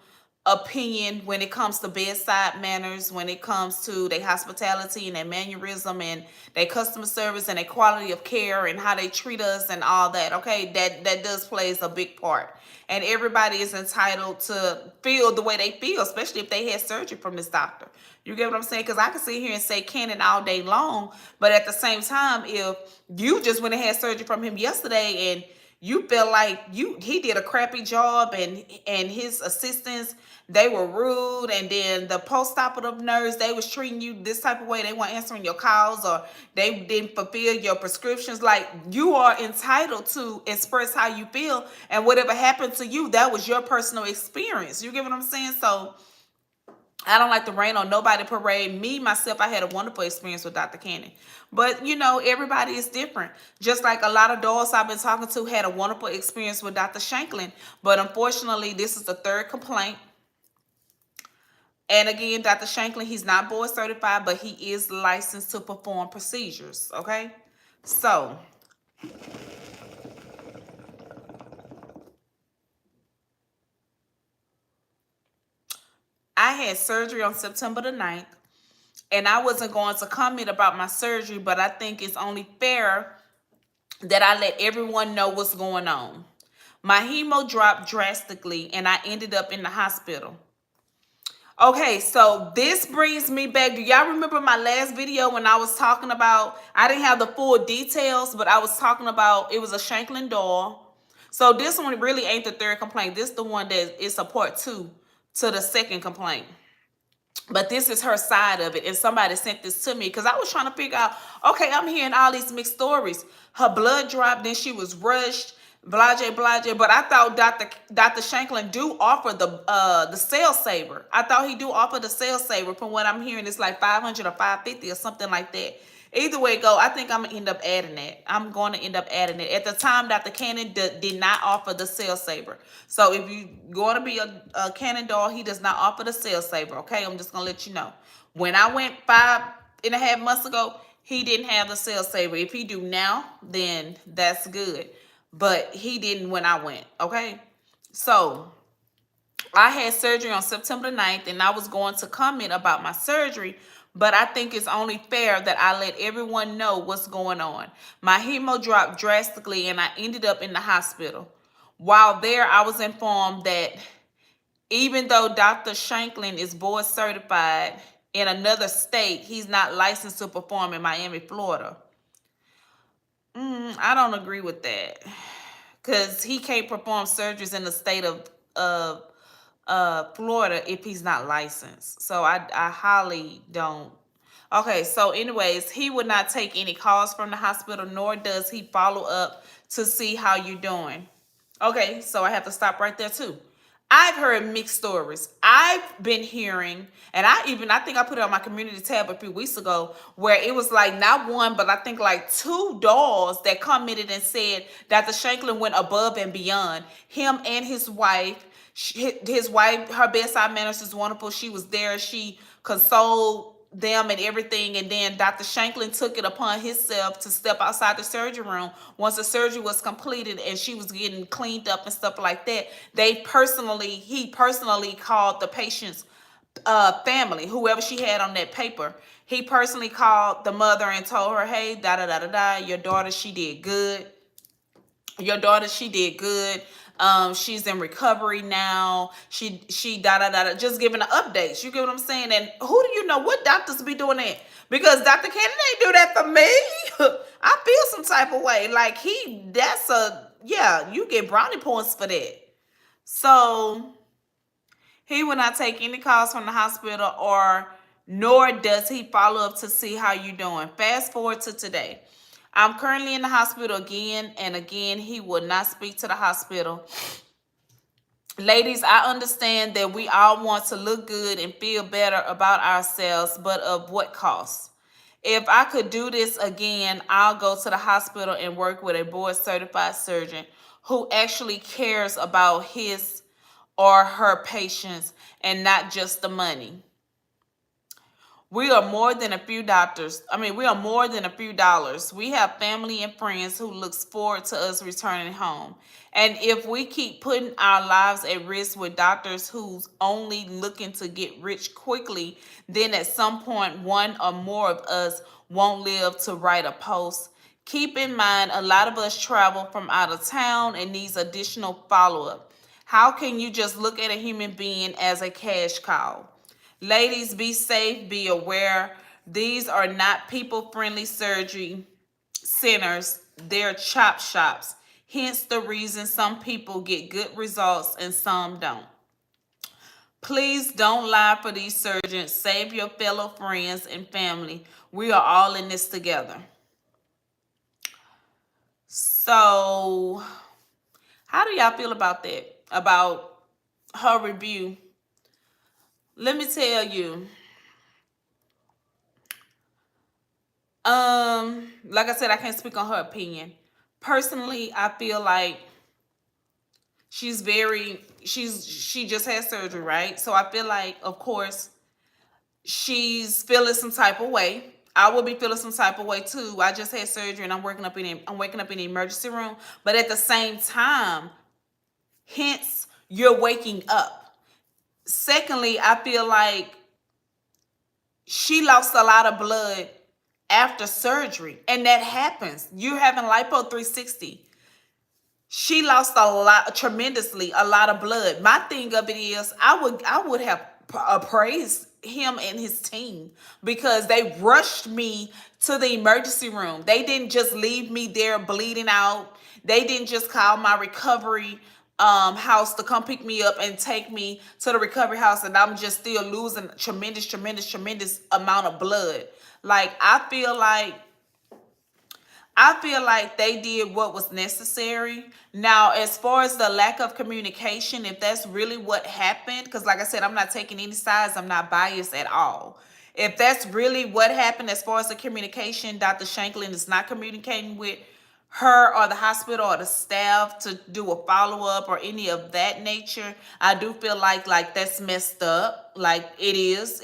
opinion when it comes to bedside manners, when it comes to their hospitality and their mannerism and their customer service and their quality of care and how they treat us and all that. Okay, that does plays a big part. And everybody is entitled to feel the way they feel, especially if they had surgery from this doctor. You get what I'm saying? Because I can sit here and say canon all day long, but at the same time, if you just went and had surgery from him yesterday and you feel like he did a crappy job and his assistants, they were rude, and then the post-operative nurse, they was treating you this type of way, they weren't answering your calls, or they didn't fulfill your prescriptions, like, you are entitled to express how you feel, and whatever happened to you, that was your personal experience. You get what I'm saying? So I don't like to rain on nobody parade. Me, myself, I had a wonderful experience with Dr. Cannon. But, you know, everybody is different. Just like a lot of dogs I've been talking to had a wonderful experience with Dr. Shanklin. But unfortunately, this is the third complaint. And again, Dr. Shanklin, he's not board certified, but he is licensed to perform procedures, okay? So, I had surgery on September the 9th, and I wasn't going to comment about my surgery, but I think it's only fair that I let everyone know what's going on. My hemo dropped drastically, and I ended up in the hospital. Okay, so this brings me back. Do y'all remember my last video when I was talking about, I didn't have the full details, but I was talking about, it was a Shanklin doll. So this one really ain't the third complaint. This is the one that is a part 2 to the second complaint. But this is her side of it. And somebody sent this to me because I was trying to figure out, okay, I'm hearing all these mixed stories. Her blood dropped, then she was rushed. Blase, but I thought Dr. Shanklin do offer the cell saver. I thought he do offer the cell saver. From what I'm hearing, it's like 500 or 550 or something like that. Either way it go, I think I'm gonna end up adding that. I'm going to end up adding it. At the time, Dr. Cannon did not offer the cell saver. So if you going to be a Cannon doll, he does not offer the cell saver. Okay, I'm just gonna let you know. When I went 5.5 months ago, he didn't have the cell saver. If he do now, then that's good. But he didn't when I went, okay? So I had surgery on September 9th, and I was going to comment about my surgery, but I think it's only fair that I let everyone know what's going on. My hemo dropped drastically, and I ended up in the hospital. While there, I was informed that even though Dr. Shanklin is board certified in another state, he's not licensed to perform in Miami, Florida. I don't agree with that, because he can't perform surgeries in the state of Florida if he's not licensed. So I highly don't. Okay, so anyways, he would not take any calls from the hospital, nor does he follow up to see how you're doing. Okay, so I have to stop right there too. I've heard mixed stories. I've been hearing, and I think I put it on my community tab a few weeks ago, where it was like not one, but I think like two dolls that commented and said that the Shanklin went above and beyond. Him and his wife. His wife, her bedside manners is wonderful. She was there. She consoled them and everything, and then Dr. Shanklin took it upon himself to step outside the surgery room once the surgery was completed and she was getting cleaned up and stuff like that. He personally called the patient's family, whoever she had on that paper. He personally called the mother and told her, hey, da da da da da, your daughter, she did good. She's in recovery now. She da da da da, just giving the updates. You get what I'm saying? And who do you know what doctors be doing that? Because Dr. Cannon ain't do that for me. I feel some type of way. Like you get brownie points for that. So he will not take any calls from the hospital, nor does he follow up to see how you're doing. Fast forward to today. I'm currently in the hospital again, and again, he will not speak to the hospital. Ladies, I understand that we all want to look good and feel better about ourselves, but of what cost? If I could do this again, I'll go to the hospital and work with a board-certified surgeon who actually cares about his or her patients and not just the money. We are more than a few doctors. We are more than a few dollars. We have family and friends who looks forward to us returning home. And if we keep putting our lives at risk with doctors who's only looking to get rich quickly, then at some point, one or more of us won't live to write a post. Keep in mind, a lot of us travel from out of town and needs additional follow-up. How can you just look at a human being as a cash cow? Ladies, be safe, be aware. These are not people-friendly surgery centers. They're chop shops. Hence the reason some people get good results and some don't. Please don't lie for these surgeons. Save your fellow friends and family. We are all in this together. So, how do y'all feel about that? About her review? Let me tell you. Like I said, I can't speak on her opinion. Personally, I feel like she just had surgery, right? So I feel like, of course, she's feeling some type of way. I will be feeling some type of way too. I just had surgery and I'm waking up in the emergency room. But at the same time, hence you're waking up. Secondly, I feel like she lost a lot of blood after surgery, and that happens. You're having lipo 360. She lost a lot of blood. My thing of it is, I would have praised him and his team, because they rushed me to the emergency room. They didn't just leave me there bleeding out. They didn't just call my recovery house to come pick me up and take me to the recovery house, and I'm just still losing tremendous amount of blood. Like, I feel like I feel like they did what was necessary. Now, as far as the lack of communication, if that's really what happened, because like I said, I'm not taking any sides, I'm not biased at all. If that's really what happened as far as the communication, Dr. Shanklin is not communicating with her or the hospital or the staff to do a follow-up or any of that nature, I do feel like that's messed up. Like it is.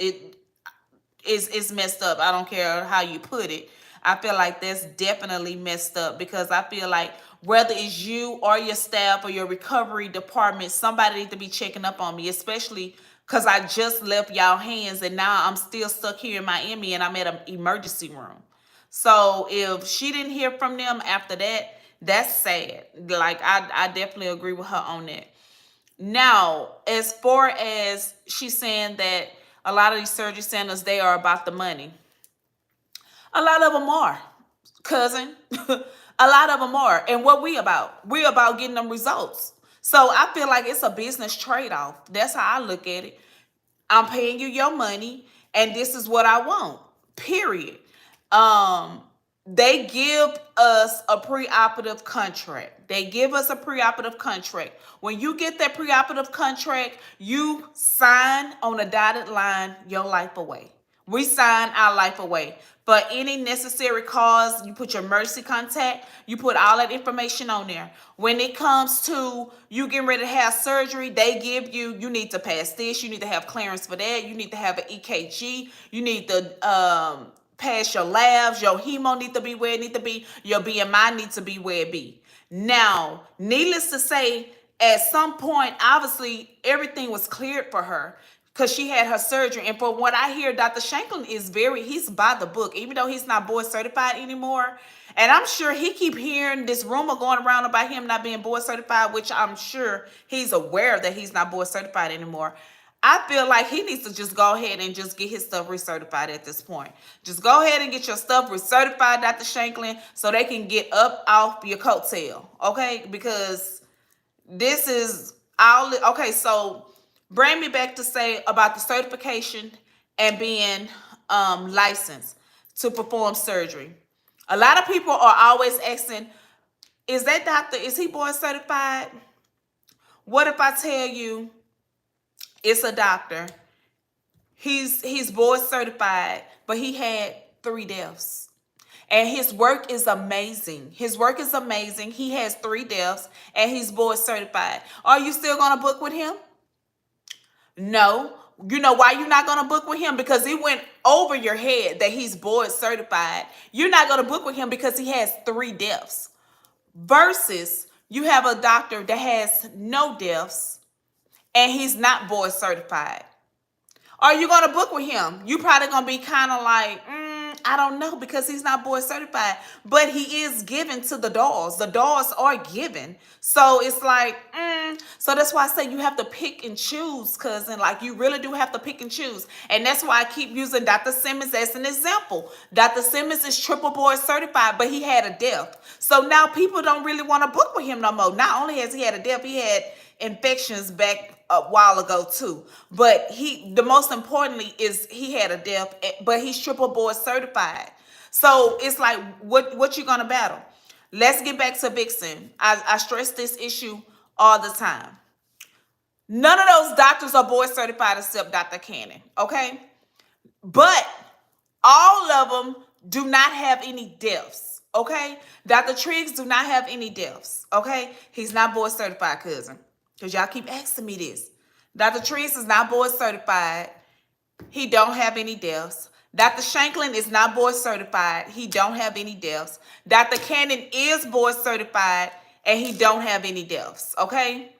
It's messed up. I don't care how you put it. I feel like that's definitely messed up because I feel like whether it's you or your staff or your recovery department, somebody needs to be checking up on me, especially because I just left y'all hands and now I'm still stuck here in Miami and I'm at an emergency room. So if she didn't hear from them after that, that's sad. Like I definitely agree with her on that. Now, as far as she's saying that a lot of these surgery centers, they are about the money. A lot of them are, cousin. A lot of them are. And what we about? We about getting them results. So I feel like it's a business trade-off. That's how I look at it. I'm paying you your money, and this is what I want. Period. They give us a preoperative contract. They give us a preoperative contract. When you get that preoperative contract, you sign on a dotted line your life away. We sign our life away. For any necessary cause, you put your emergency contact, you put all that information on there. When it comes to you getting ready to have surgery, they give you, you need to pass this, you need to have clearance for that, you need to have an EKG, you need to pass your labs, your hemo need to be where it need to be, your BMI needs to be where it be. Now, needless to say, at some point, obviously, everything was cleared for her because she had her surgery. And from what I hear, Dr. Shanklin is he's by the book, even though he's not board certified anymore. And I'm sure he keep hearing this rumor going around about him not being board certified, which I'm sure he's aware that he's not board certified anymore. I feel like he needs to just go ahead and just get his stuff recertified at this point. Just go ahead and get your stuff recertified, Dr. Shanklin, so they can get up off your coattail, okay? Because this is all, okay, so bring me back to say about the certification and being licensed to perform surgery. A lot of people are always asking, is that doctor, is he board certified? What if I tell you it's a doctor, he's board certified, but he had 3 deaths? And his work is amazing. His work is amazing. He has 3 deaths and he's board certified. Are you still going to book with him? No. You know why you're not going to book with him? Because it went over your head that he's board certified. You're not going to book with him because he has 3 deaths. Versus you have a doctor that has no deaths and he's not board certified. Are you going to book with him? You probably going to be kind of like, I don't know, because he's not board certified, but he is given to the dolls. The dolls are given. So it's like, so that's why I say you have to pick and choose, cousin. Like you really do have to pick and choose. And that's why I keep using Dr. Simmons as an example. Dr. Simmons is triple board certified, but he had a death. So now people don't really want to book with him no more. Not only has he had a death, he had infections back a while ago too. But the most importantly is he had a death, but he's triple board certified. So it's like, what you gonna battle? Let's get back to Vixen. I stress this issue all the time. None of those doctors are board certified except Dr. Cannon, okay? But all of them do not have any deaths, okay? Dr. Triggs do not have any deaths, okay? He's not board certified, cousin. Because y'all keep asking me this. Dr. Triggs is not board certified. He don't have any deaths. Dr. Shanklin is not board certified. He don't have any deaths. Dr. Cannon is board certified and he don't have any deaths, okay?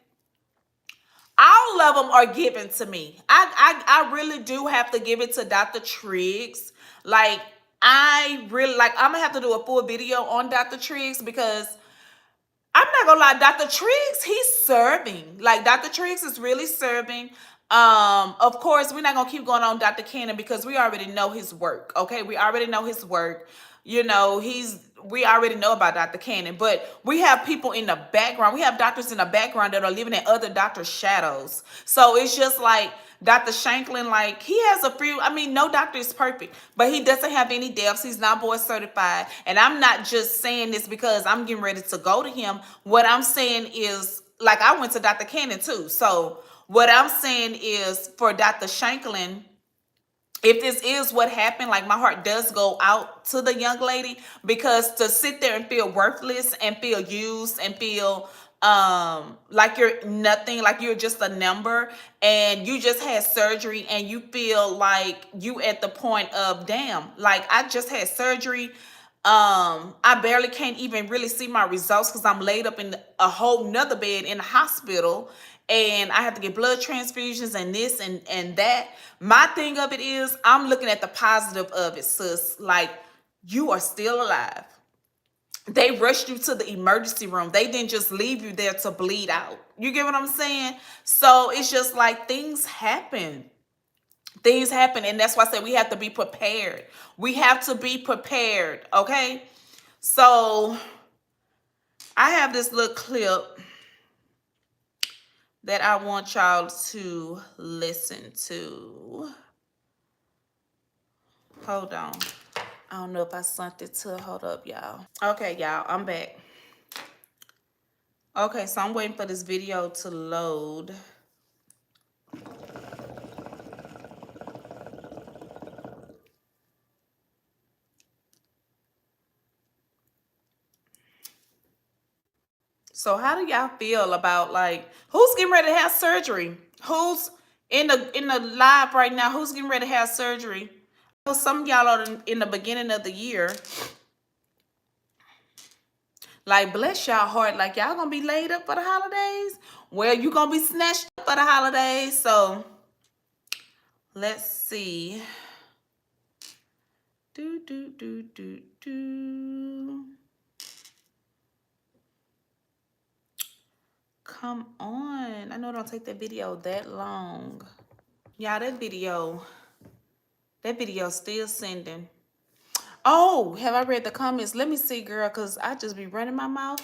All of them are given to me. I really do have to give it to Dr. Triggs. Like, I'm going to have to do a full video on Dr. Triggs because I'm not gonna lie, Dr. Triggs, he's serving. Like, Dr. Triggs is really serving. Of course, we're not gonna keep going on Dr. Cannon because we already know his work. Okay, we already know his work. You know, we already know about Dr. Cannon, but we have people in the background. We have doctors in the background that are living in other doctors' shadows. So it's just like Dr. Shanklin, like he has a few, I mean, no doctor is perfect, but he doesn't have any deaths. He's not board certified. And I'm not just saying this because I'm getting ready to go to him. What I'm saying is, like, I went to Dr. Cannon too. So what I'm saying is for Dr. Shanklin, if this is what happened, like my heart does go out to the young lady, because to sit there and feel worthless and feel used and feel like you're nothing, like you're just a number, and you just had surgery and you feel like you at the point of, damn, like I just had surgery. I barely can't even really see my results because I'm laid up in a whole nother bed in the hospital, and I have to get blood transfusions and this and that. My thing of it is, I'm looking at the positive of it, sis. Like, you are still alive. They rushed you to the emergency room. They didn't just leave you there to bleed out. You get what I'm saying? So it's just like things happen. Things happen, and that's why I say we have to be prepared. We have to be prepared, okay? So I have this little clip that I want y'all to listen to. Hold on. I don't know if I sent it to, hold up, y'all. Okay, y'all, I'm back. Okay, so I'm waiting for this video to load. So how do y'all feel about, like, who's getting ready to have surgery? Who's in the live right now? Who's getting ready to have surgery? I know some of y'all are in the beginning of the year. Like, bless y'all heart. Like, y'all gonna be laid up for the holidays? Well, you gonna be snatched up for the holidays. So let's see. Come on. I know it don't take that video that long. Y'all, that video still sending. Oh, have I read the comments? Let me see, girl, because I just be running my mouth.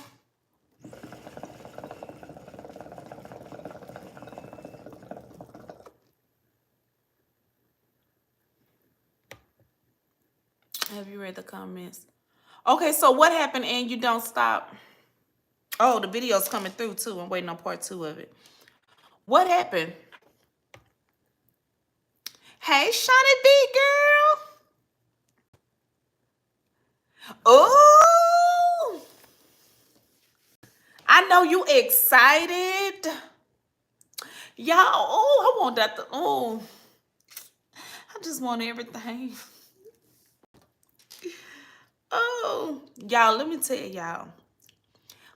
Have you read the comments? Okay, so what happened and you don't stop? Oh, the video's coming through too. I'm waiting on part 2 of it. What happened? Hey, Shawnee B girl. Oh, I know you excited. Y'all, oh, I want that. Oh, I just want everything. Oh, y'all, let me tell y'all.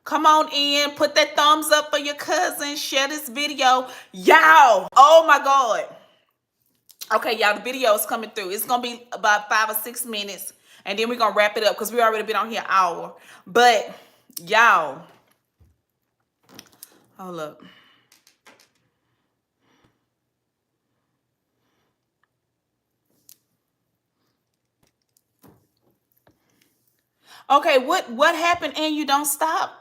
Come on in, put that thumbs up for your cousin, share this video. Y'all, oh my God. Okay, y'all, the video is coming through. It's going to be about 5 or 6 minutes, and then we're going to wrap it up because we already been on here an hour. But, y'all, hold up. Okay, what happened and you don't stop?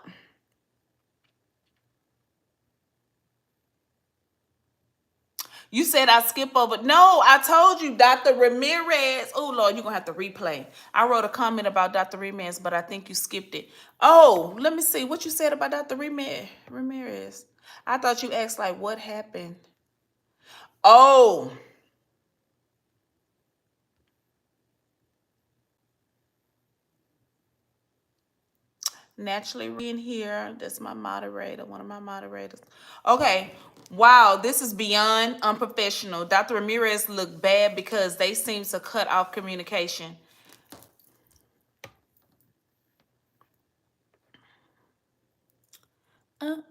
You said I skip over. No, I told you, Dr. Ramirez. Oh, Lord, you're going to have to replay. I wrote a comment about Dr. Ramirez, but I think you skipped it. Oh, let me see what you said about Dr. Ramirez. I thought you asked, like, what happened? Oh. Naturally in here. That's my moderator, one of my moderators. Okay. Wow, this is beyond unprofessional. Dr. Ramirez looked bad because they seem to cut off communication. Hold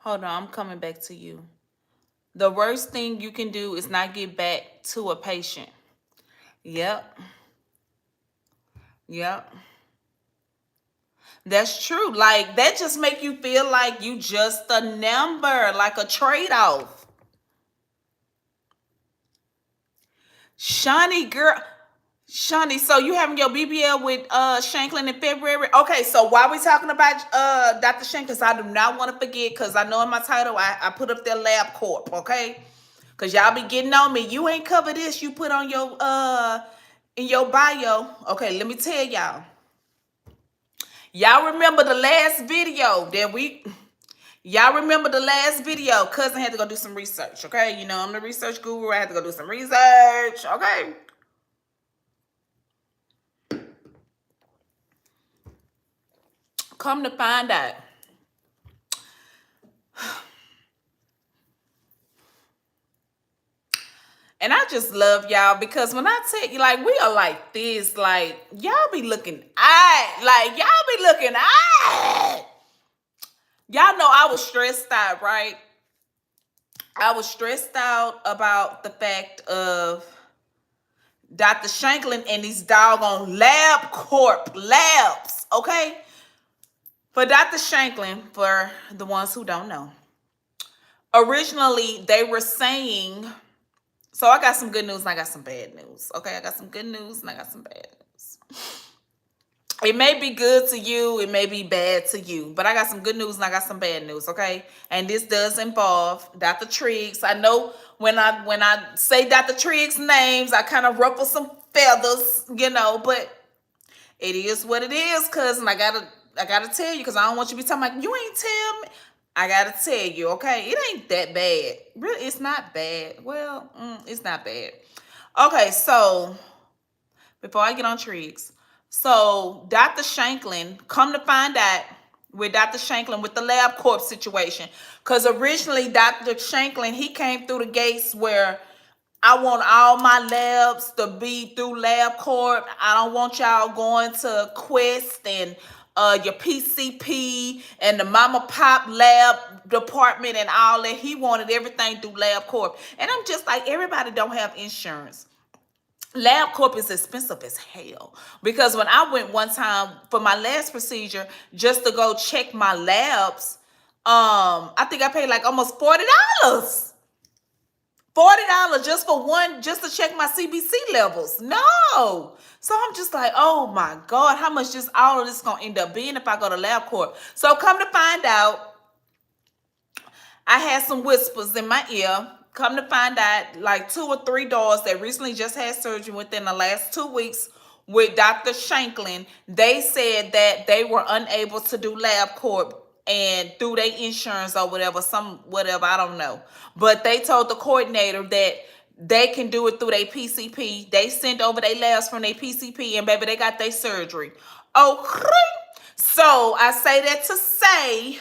on, I'm coming back to you. The worst thing you can do is not get back to a patient. Yep. Yep. That's true. Like, that just make you feel like you just a number, like a trade-off. Shawnee girl, Shawnee, so you having your BBL with Shanklin in February? Okay, so while we talking about Dr. Shanklin, I do not want to forget, because I know in my title I put up their Labcorp, okay? Because y'all be getting on me. You ain't cover this, you put on your in your bio. Okay, let me tell y'all. Y'all remember the last video that y'all remember the last video? Cousin had to go do some research, okay? You know, I'm the research guru. I had to go do some research, okay? Come to find out, and I just love y'all, because when I tell you, like, we are like this, like, y'all be looking y'all know I was stressed out, right? I was stressed out about the fact of Dr. Shanklin and these doggone Labcorp labs, okay? For Dr. Shanklin, for the ones who don't know, originally they were saying, so I got some good news and I got some bad news, okay? I got some good news and I got some bad news. It may be good to you, it may be bad to you, but I got some good news and I got some bad news, okay? And this does involve Dr. Triggs. I know when I say Dr. Triggs' names, I kind of ruffle some feathers, you know, but it is what it is, cousin. I gotta tell you, because I don't want you to be talking like, you ain't tell me. I gotta tell you, okay? It ain't that bad. Really, it's not bad. Well, it's not bad. Okay, so before I get on Triggs, so Dr. Shanklin, come to find out with Dr. Shanklin with the Labcorp situation, because originally Dr. Shanklin, he came through the gates where I want all my labs to be through Labcorp. I don't want y'all going to Quest and your PCP and the mama pop lab department and all that. He wanted everything through Labcorp. And I'm just like, everybody don't have insurance. Labcorp is expensive as hell, because when I went one time for my last procedure just to go check my labs, I think I paid like almost $40. $40 just for one, just to check my CBC levels. No. So I'm just like, oh my God, how much just all of this gonna end up being if I go to LabCorp? So come to find out, I had some whispers in my ear. Come to find out, like 2 or 3 dogs that recently just had surgery within the last 2 weeks with Dr. Shanklin, they said that they were unable to do LabCorp and through their insurance or whatever, I don't know. But they told the coordinator that they can do it through their PCP. They sent over their labs from their PCP, and baby, they got their surgery. Okay. So I say that to say,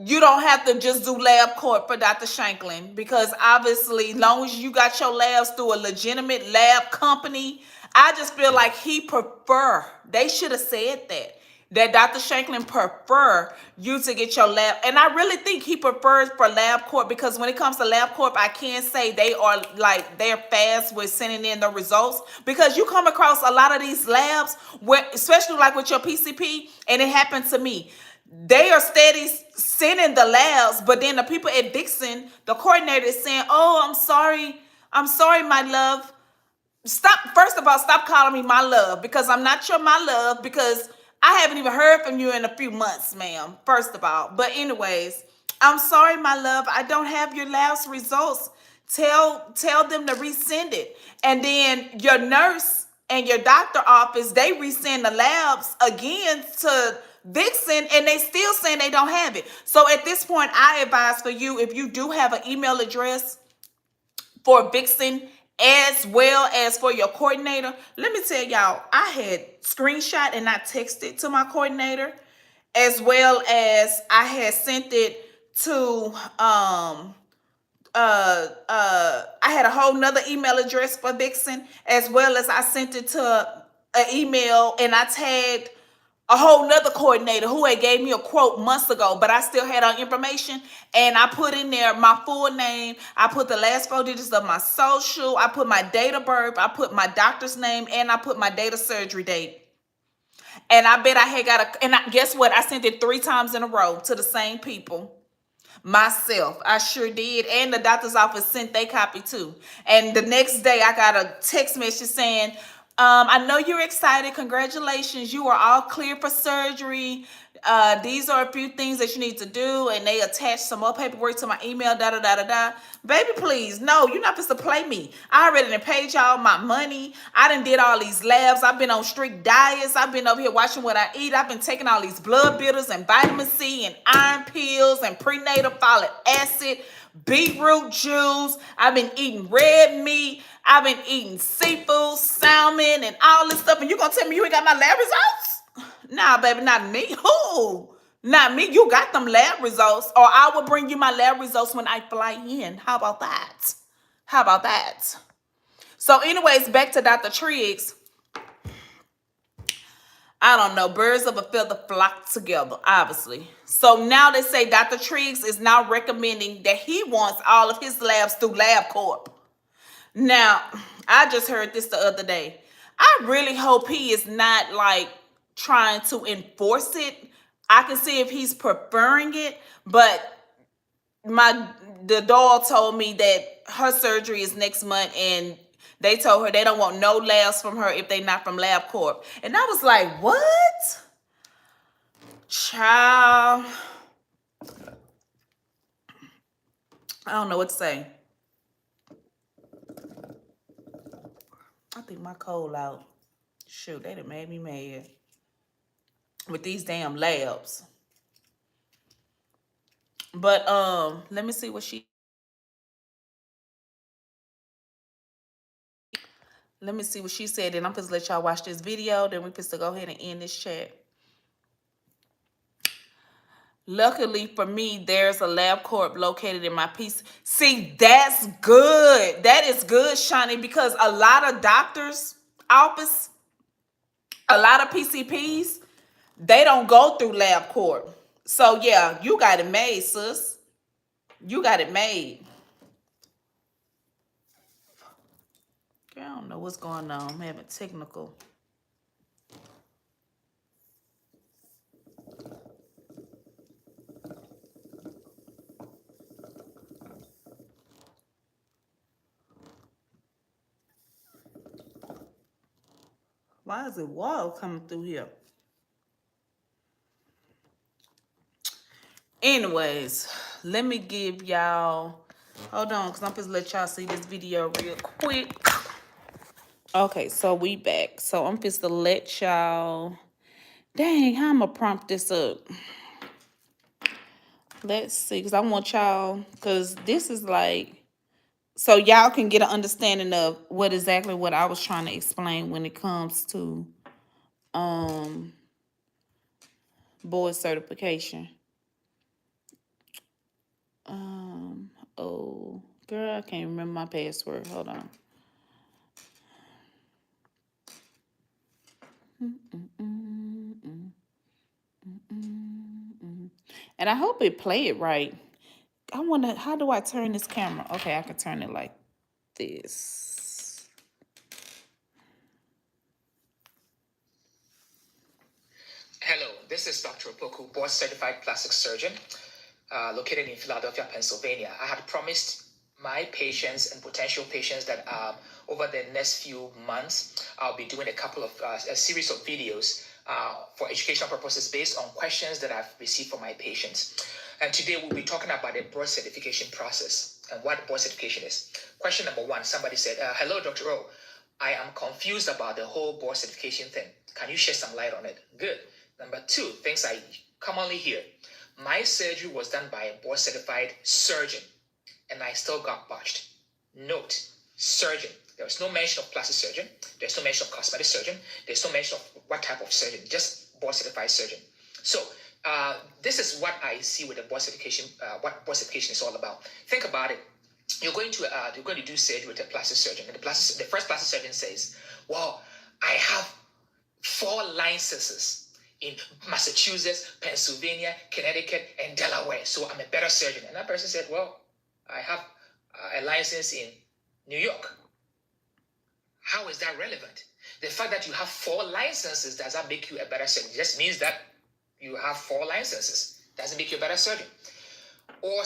you don't have to just do LabCorp for Dr. Shanklin, because obviously, long as you got your labs through a legitimate lab company, I just feel like they should have said that Dr. Shanklin prefer you to get your lab. And I really think he prefers for LabCorp, because when it comes to LabCorp, I can say they're fast with sending in the results, because you come across a lot of these labs where, especially like with your PCP, and it happened to me. They are steady sending the labs, but then the people at Dixon, the coordinator, is saying, oh, I'm sorry, my love. First of all, stop calling me my love, because I'm not your my love, because I haven't even heard from you in a few months, ma'am, first of all. But anyways, I'm sorry, my love, I don't have your lab's results. Tell them to resend it. And then your nurse and your doctor office, they resend the labs again to Vixen, and they still saying they don't have it. So at this point, I advise for you, if you do have an email address for Vixen as well as for your coordinator, let me tell y'all, I had screenshot and I texted to my coordinator, as well as I had sent it to I had a whole nother email address for Vixen, as well as I sent it to an email, and I tagged a whole nother coordinator who had gave me a quote months ago, but I still had her information, and I put in there my full name, I put the last 4 digits of my social, I put my date of birth, I put my doctor's name, and I put my date of surgery date. And I bet I had guess what? I sent it 3 times in a row to the same people. myself. I sure did. And the doctor's office sent their copy too. And the next day I got a text message saying, I know you're excited. Congratulations. You are all clear for surgery. These are a few things that you need to do. And they attached some more paperwork to my email, da da da da da. Baby, please, no, you're not supposed to play me. I already done paid y'all my money. I done did all these labs. I've been on strict diets. I've been over here watching what I eat. I've been taking all these blood bitters and vitamin C and iron pills and prenatal folic acid, beetroot juice. I've been eating red meat. I've been eating seafood, salmon, and all this stuff. And you gonna tell me you ain't got my lab results? Nah, baby, not me. Who? Not me. You got them lab results, or I will bring you my lab results when I fly in. How about that? How about that? So anyways, back to Dr. Triggs. I don't know. Birds of a feather flock together, obviously. So now they say Dr. Triggs is now recommending that he wants all of his labs through Labcorp. Now, I just heard this the other day. I really hope he is not like trying to enforce it. I can see if he's preferring it, but the doll told me that her surgery is next month, and they told her they don't want no labs from her if they're not from Labcorp. And I was like, what? Child. I don't know what to say. I think my cold out. Shoot, they done made me mad with these damn labs. But let me see what she said, and I'm supposed to let y'all watch this video. Then we're supposed to go ahead and end this chat. Luckily for me, there's a Labcorp located in my PC. See, that's good. That is good, Shani, because a lot of doctors' office, a lot of PCPs, they don't go through Labcorp. So yeah, you got it made, sis. You got it made. I don't know what's going on. I'm having technical. Why is it water coming through here? Anyways, let me give y'all, hold on, because I'm supposed to let y'all see this video real quick. Okay, so we back. So I'm supposed to let y'all, dang, how I'm going to prompt this up? Let's see, because I want y'all, because this is like, so y'all can get an understanding of what I was trying to explain when it comes to board certification. Oh, girl, I can't remember my password. Hold on. And I hope it play it right. I wonder, how do I turn this camera? Okay, I can turn it like this. Hello, this is Dr. Opoku, board certified plastic surgeon located in Philadelphia, Pennsylvania. I had promised my patients and potential patients that over the next few months, I'll be doing a series of videos for educational purposes based on questions that I've received from my patients. And today we'll be talking about the board certification process and what board certification is. Question number one, somebody said, hello, Dr. O. I am confused about the whole board certification thing. Can you shed some light on it? Good. Number two, things I commonly hear. My surgery was done by a board certified surgeon and I still got botched. Note, surgeon. There was no mention of plastic surgeon. There's no mention of cosmetic surgeon. There's no mention of what type of surgeon, just board certified surgeon. So this is what I see with the board certification, what board certification is all about. Think about it. You're going to do surgery with a plastic surgeon. And the first plastic surgeon says, well, I have 4 licenses in Massachusetts, Pennsylvania, Connecticut, and Delaware. So I'm a better surgeon. And that person said, well, I have a license in New York. How is that relevant? The fact that you have 4 licenses, does that make you a better surgeon? It just means that you have 4 licenses. Doesn't make you a better surgeon. Or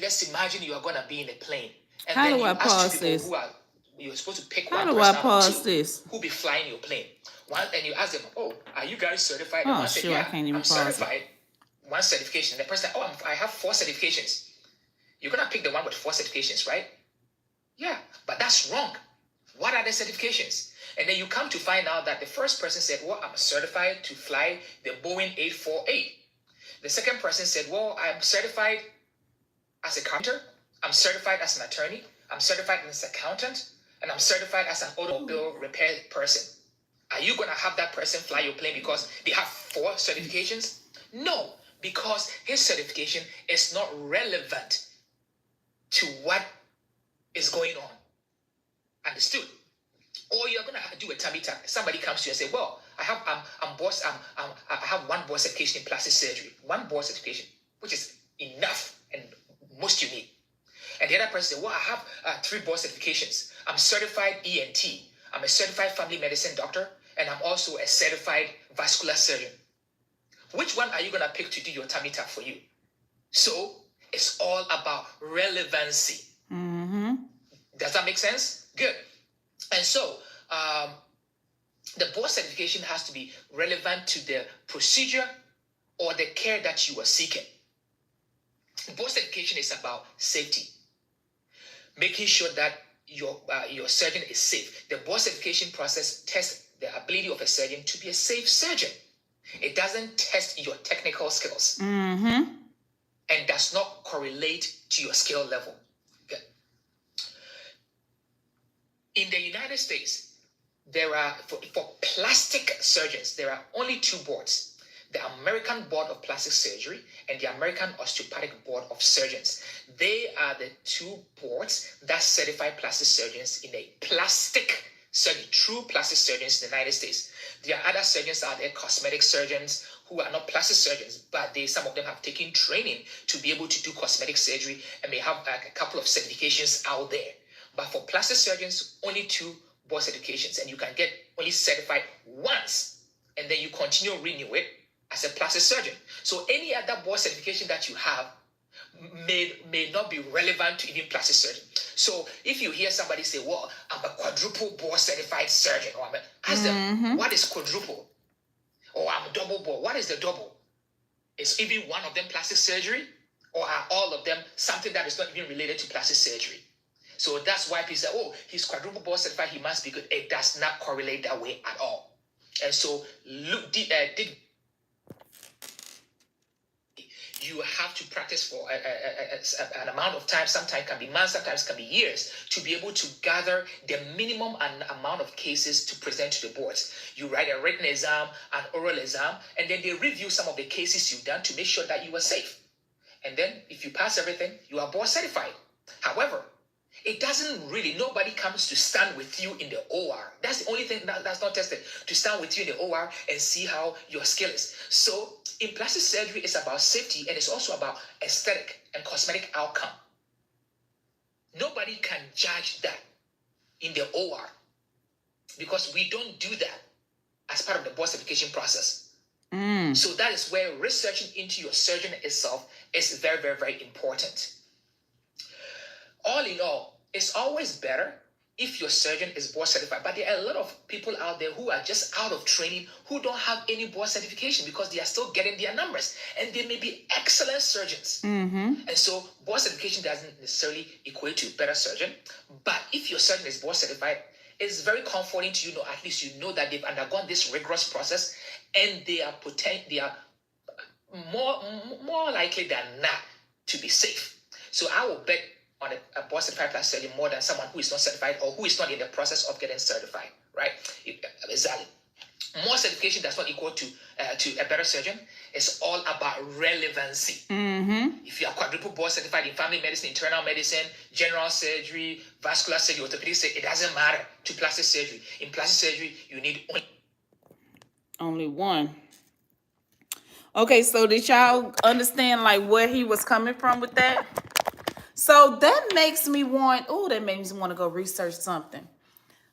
let's imagine you are going to be in a plane, and How then do you I ask two pause people this? who are, you're supposed to pick How one do I person out of pause two this? who be flying your plane. One, and you ask them, oh, are you guys certified? And Oh, one said, sure, I yeah, can't even I'm pause certified. One certification. The person, oh, I have 4 certifications. You're going to pick the one with 4 certifications, right? Yeah, but that's wrong. What are the certifications? And then you come to find out that the first person said, well, I'm certified to fly the Boeing 848. The second person said, well, I'm certified as a carpenter, I'm certified as an attorney, I'm certified as an accountant, and I'm certified as an automobile repair person. Are you going to have that person fly your plane because they have 4 certifications? No, because his certification is not relevant to what is going on. Understood? Or you're gonna do a tummy tuck. Somebody comes to you and say, "Well, I have 1 board certification in plastic surgery, 1 board certification, which is enough and most you need." And the other person says, "Well, I have 3 board certifications. I'm certified ENT. I'm a certified family medicine doctor, and I'm also a certified vascular surgeon." Which one are you gonna pick to do your tummy tuck for you? So it's all about relevancy. Does that make sense? Good. And so the board certification has to be relevant to the procedure or the care that you are seeking. Board certification is about safety, making sure that your surgeon is safe. The board certification process tests the ability of a surgeon to be a safe surgeon. It doesn't test your technical skills and does not correlate to your skill level. Okay. In the United States, there are, for plastic surgeons, there are only 2 boards. The American Board of Plastic Surgery and the American Osteopathic Board of Surgeons. They are the 2 boards that certify plastic surgeons in a plastic surgery, true plastic surgeons in the United States. There are other surgeons out there, cosmetic surgeons, who are not plastic surgeons, but some of them have taken training to be able to do cosmetic surgery and may have a couple of certifications out there. But for plastic surgeons, only 2 board certifications, and you can get only certified once, and then you continue renew it as a plastic surgeon. So any other board certification that you have may not be relevant to even plastic surgeon. So if you hear somebody say, "Well, I'm a quadruple board certified surgeon," or ask them, "What is quadruple?" Or "I'm double board." What is the double? Is even one of them plastic surgery, or are all of them something that is not even related to plastic surgery? So that's why people say, "Oh, he's quadruple board certified, he must be good." It does not correlate that way at all. And so you have to practice for an amount of time. Sometimes can be months, sometimes can be years, to be able to gather the minimum amount of cases to present to the boards. You write a written exam, an oral exam, and then they review some of the cases you've done to make sure that you are safe. And then if you pass everything, you are board certified. However, it doesn't really, nobody comes to stand with you in the OR. That's the only thing that's not tested, to stand with you in the OR and see how your skill is. So in plastic surgery, it's about safety, and it's also about aesthetic and cosmetic outcome. Nobody can judge that in the OR because we don't do that as part of the board certification process. So that is where researching into your surgeon itself is very, very, very important. All in all, it's always better if your surgeon is board certified. But there are a lot of people out there who are just out of training, who don't have any board certification because they are still getting their numbers. And they may be excellent surgeons. And so board certification doesn't necessarily equate to better surgeon. But if your surgeon is board certified, it's very comforting to you know, at least you know that they've undergone this rigorous process and they are more likely than not to be safe. So I will bet on a board certified plastic surgeon more than someone who is not certified or who is not in the process of getting certified, right? Exactly. More certification does not equal to a better surgeon. It's all about relevancy. If you are quadruple board certified in family medicine, internal medicine, general surgery, vascular surgery, orthopedic surgery, it doesn't matter to plastic surgery. In plastic surgery, you need only one. Okay, so did y'all understand like where he was coming from with that? So that makes me want, to go research something.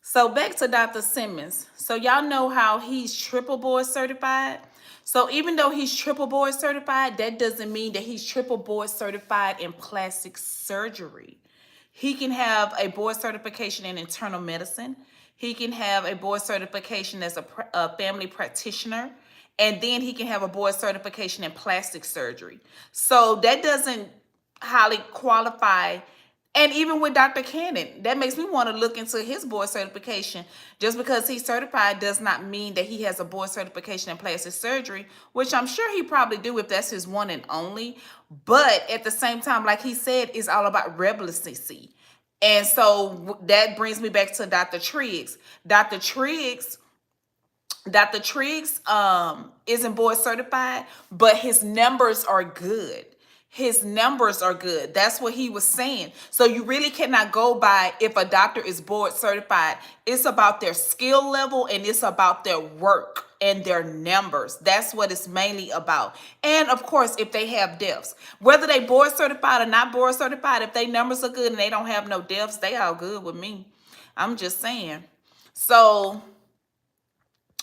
So back to Dr. Simmons. So y'all know how he's triple board certified. So even though he's triple board certified, that doesn't mean that he's triple board certified in plastic surgery. He can have a board certification in internal medicine. He can have a board certification as a family practitioner. And then he can have a board certification in plastic surgery. So that doesn't highly qualify. And even with Dr. Cannon, that makes me want to look into his board certification. Just because he's certified does not mean that he has a board certification in plastic surgery, which I'm sure he probably do if that's his one and only. But at the same time, like he said, it's all about relevancy. And so that brings me back to Dr. Triggs. Dr. Triggs isn't board certified, but his numbers are good. His numbers are good. That's what he was saying. So you really cannot go by if a doctor is board certified. It's about their skill level and it's about their work and their numbers. That's what it's mainly about. And of course, if they have deaths, whether they board certified or not board certified, if they numbers are good and they don't have no deaths, they all good with me. I'm just saying. So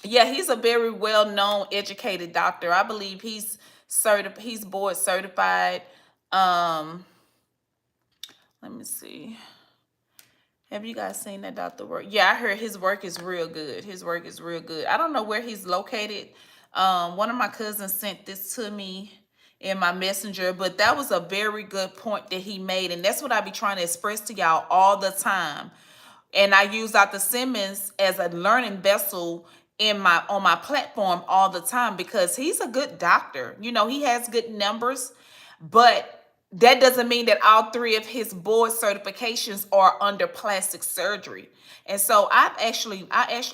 yeah, he's a very well-known, educated doctor. I believe he's board certified. Let me see. Have you guys seen that doctor work? Yeah, I heard his work is real good. His work is real good. I don't know where he's located. One of my cousins sent this to me in my messenger, but that was a very good point that he made, and that's what I be trying to express to y'all all the time. And I use Dr. Simmons as a learning vessel on my platform all the time because he's a good doctor. You know, he has good numbers, but that doesn't mean that all three of his board certifications are under plastic surgery. And so I actually,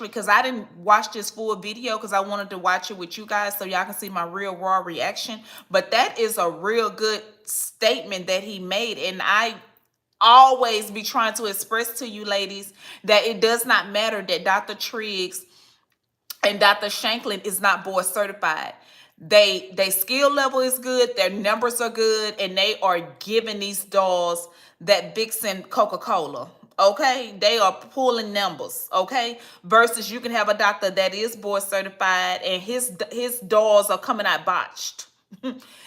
because I didn't watch this full video because I wanted to watch it with you guys so y'all can see my real raw reaction. But that is a real good statement that he made. And I always be trying to express to you ladies that it does not matter that Dr. Triggs and Dr. Shanklin is not board certified. They skill level is good, their numbers are good, and they are giving these dolls that Vixen Coca-Cola. Okay, they are pulling numbers. Okay, versus you can have a doctor that is board certified and his dolls are coming out botched.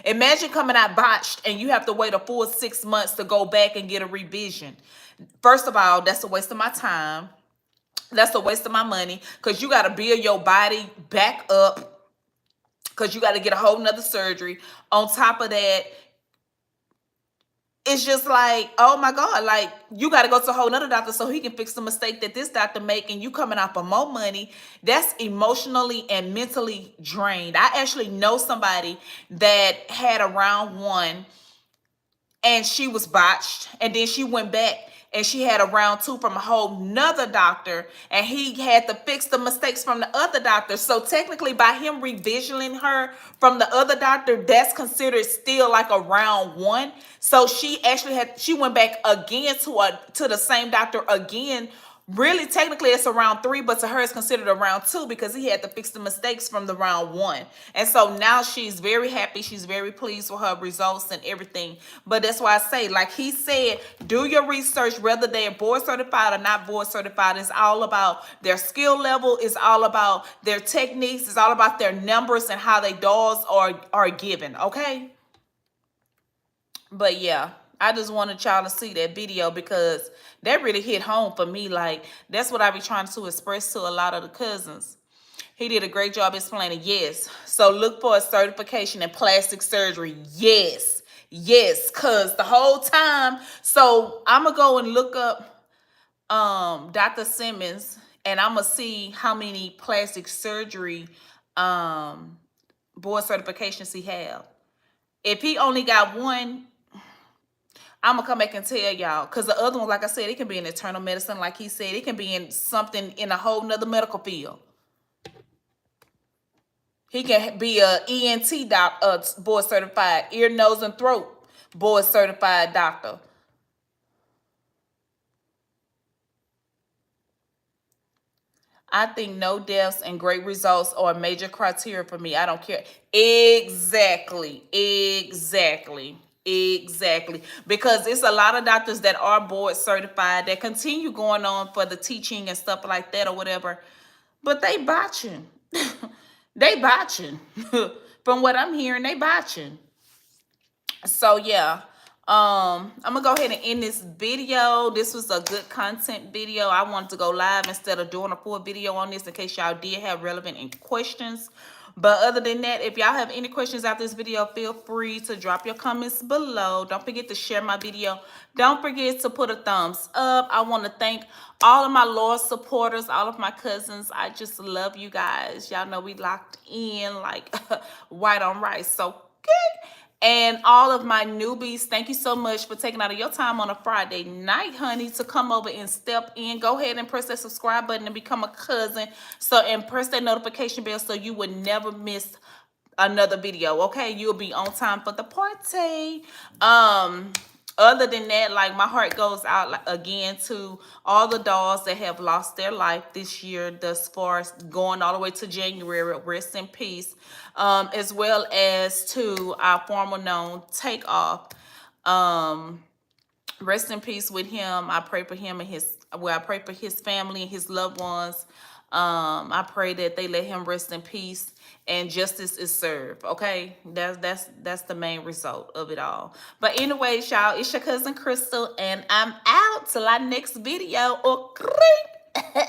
Imagine coming out botched and you have to wait a full 6 months to go back and get a revision. First of all, that's a waste of my time. That's a waste of my money because you got to build your body back up because you got to get a whole nother surgery. On top of that, it's just like, oh my God, like you got to go to a whole nother doctor so he can fix the mistake that this doctor make and you coming out for more money. That's emotionally and mentally drained. I actually know somebody that had a round one and she was botched and then she went back and she had a round two from a whole nother doctor and he had to fix the mistakes from the other doctor. So technically by him revisioning her from the other doctor, that's considered still like a round one. So she actually she went back again to the same doctor again. Really, technically, it's a round three, but to her, it's considered a round two because he had to fix the mistakes from the round one. And so now she's very happy. She's very pleased with her results and everything. But that's why I say, like he said, do your research, whether they're board certified or not board certified. It's all about their skill level. It's all about their techniques. It's all about their numbers and how their dolls are given, okay? But yeah, I just wanted y'all to see that video because that really hit home for me. Like, that's what I be trying to express to a lot of the cousins. He did a great job explaining. Yes. So look for a certification in plastic surgery. Yes. Yes. Because the whole time. So I'm going to go and look up Dr. Simmons and I'm going to see how many plastic surgery board certifications he have. If he only got one, I'm going to come back and tell y'all. Because the other one, like I said, it can be in internal medicine. Like he said, it can be in something in a whole nother medical field. He can be a ENT board certified, ear, nose, and throat board certified doctor. I think no deaths and great results are a major criteria for me. I don't care. Exactly. Because it's a lot of doctors that are board certified that continue going on for the teaching and stuff like that or whatever, but they botching. They botching. From what I'm hearing, they botching. So yeah, I'm gonna go ahead and end this video. This was a good content video. I wanted to go live instead of doing a full video on this in case y'all did have relevant questions. But other than that, if y'all have any questions after this video, feel free to drop your comments below. Don't forget to share my video. Don't forget to put a thumbs up. I want to thank all of my loyal supporters, all of my cousins. I just love you guys. Y'all know we locked in like white on rice. So good. And all of my newbies, thank you so much for taking out of your time on a Friday night, honey, to come over and step in. Go ahead and press that subscribe button and become a cousin. And press that notification bell so you would never miss another video. Okay, you'll be on time for the party. Other than that, like, my heart goes out again to all the dolls that have lost their life this year thus far, going all the way to January. Rest in peace. As well as to our former known Takeoff. Rest in peace with him. I pray for him and I pray for his family and his loved ones. I pray that they let him rest in peace and justice is served. Okay, that's the main result of it all. But anyways, y'all, it's your cousin Krystal, and I'm out till our next video. Okay.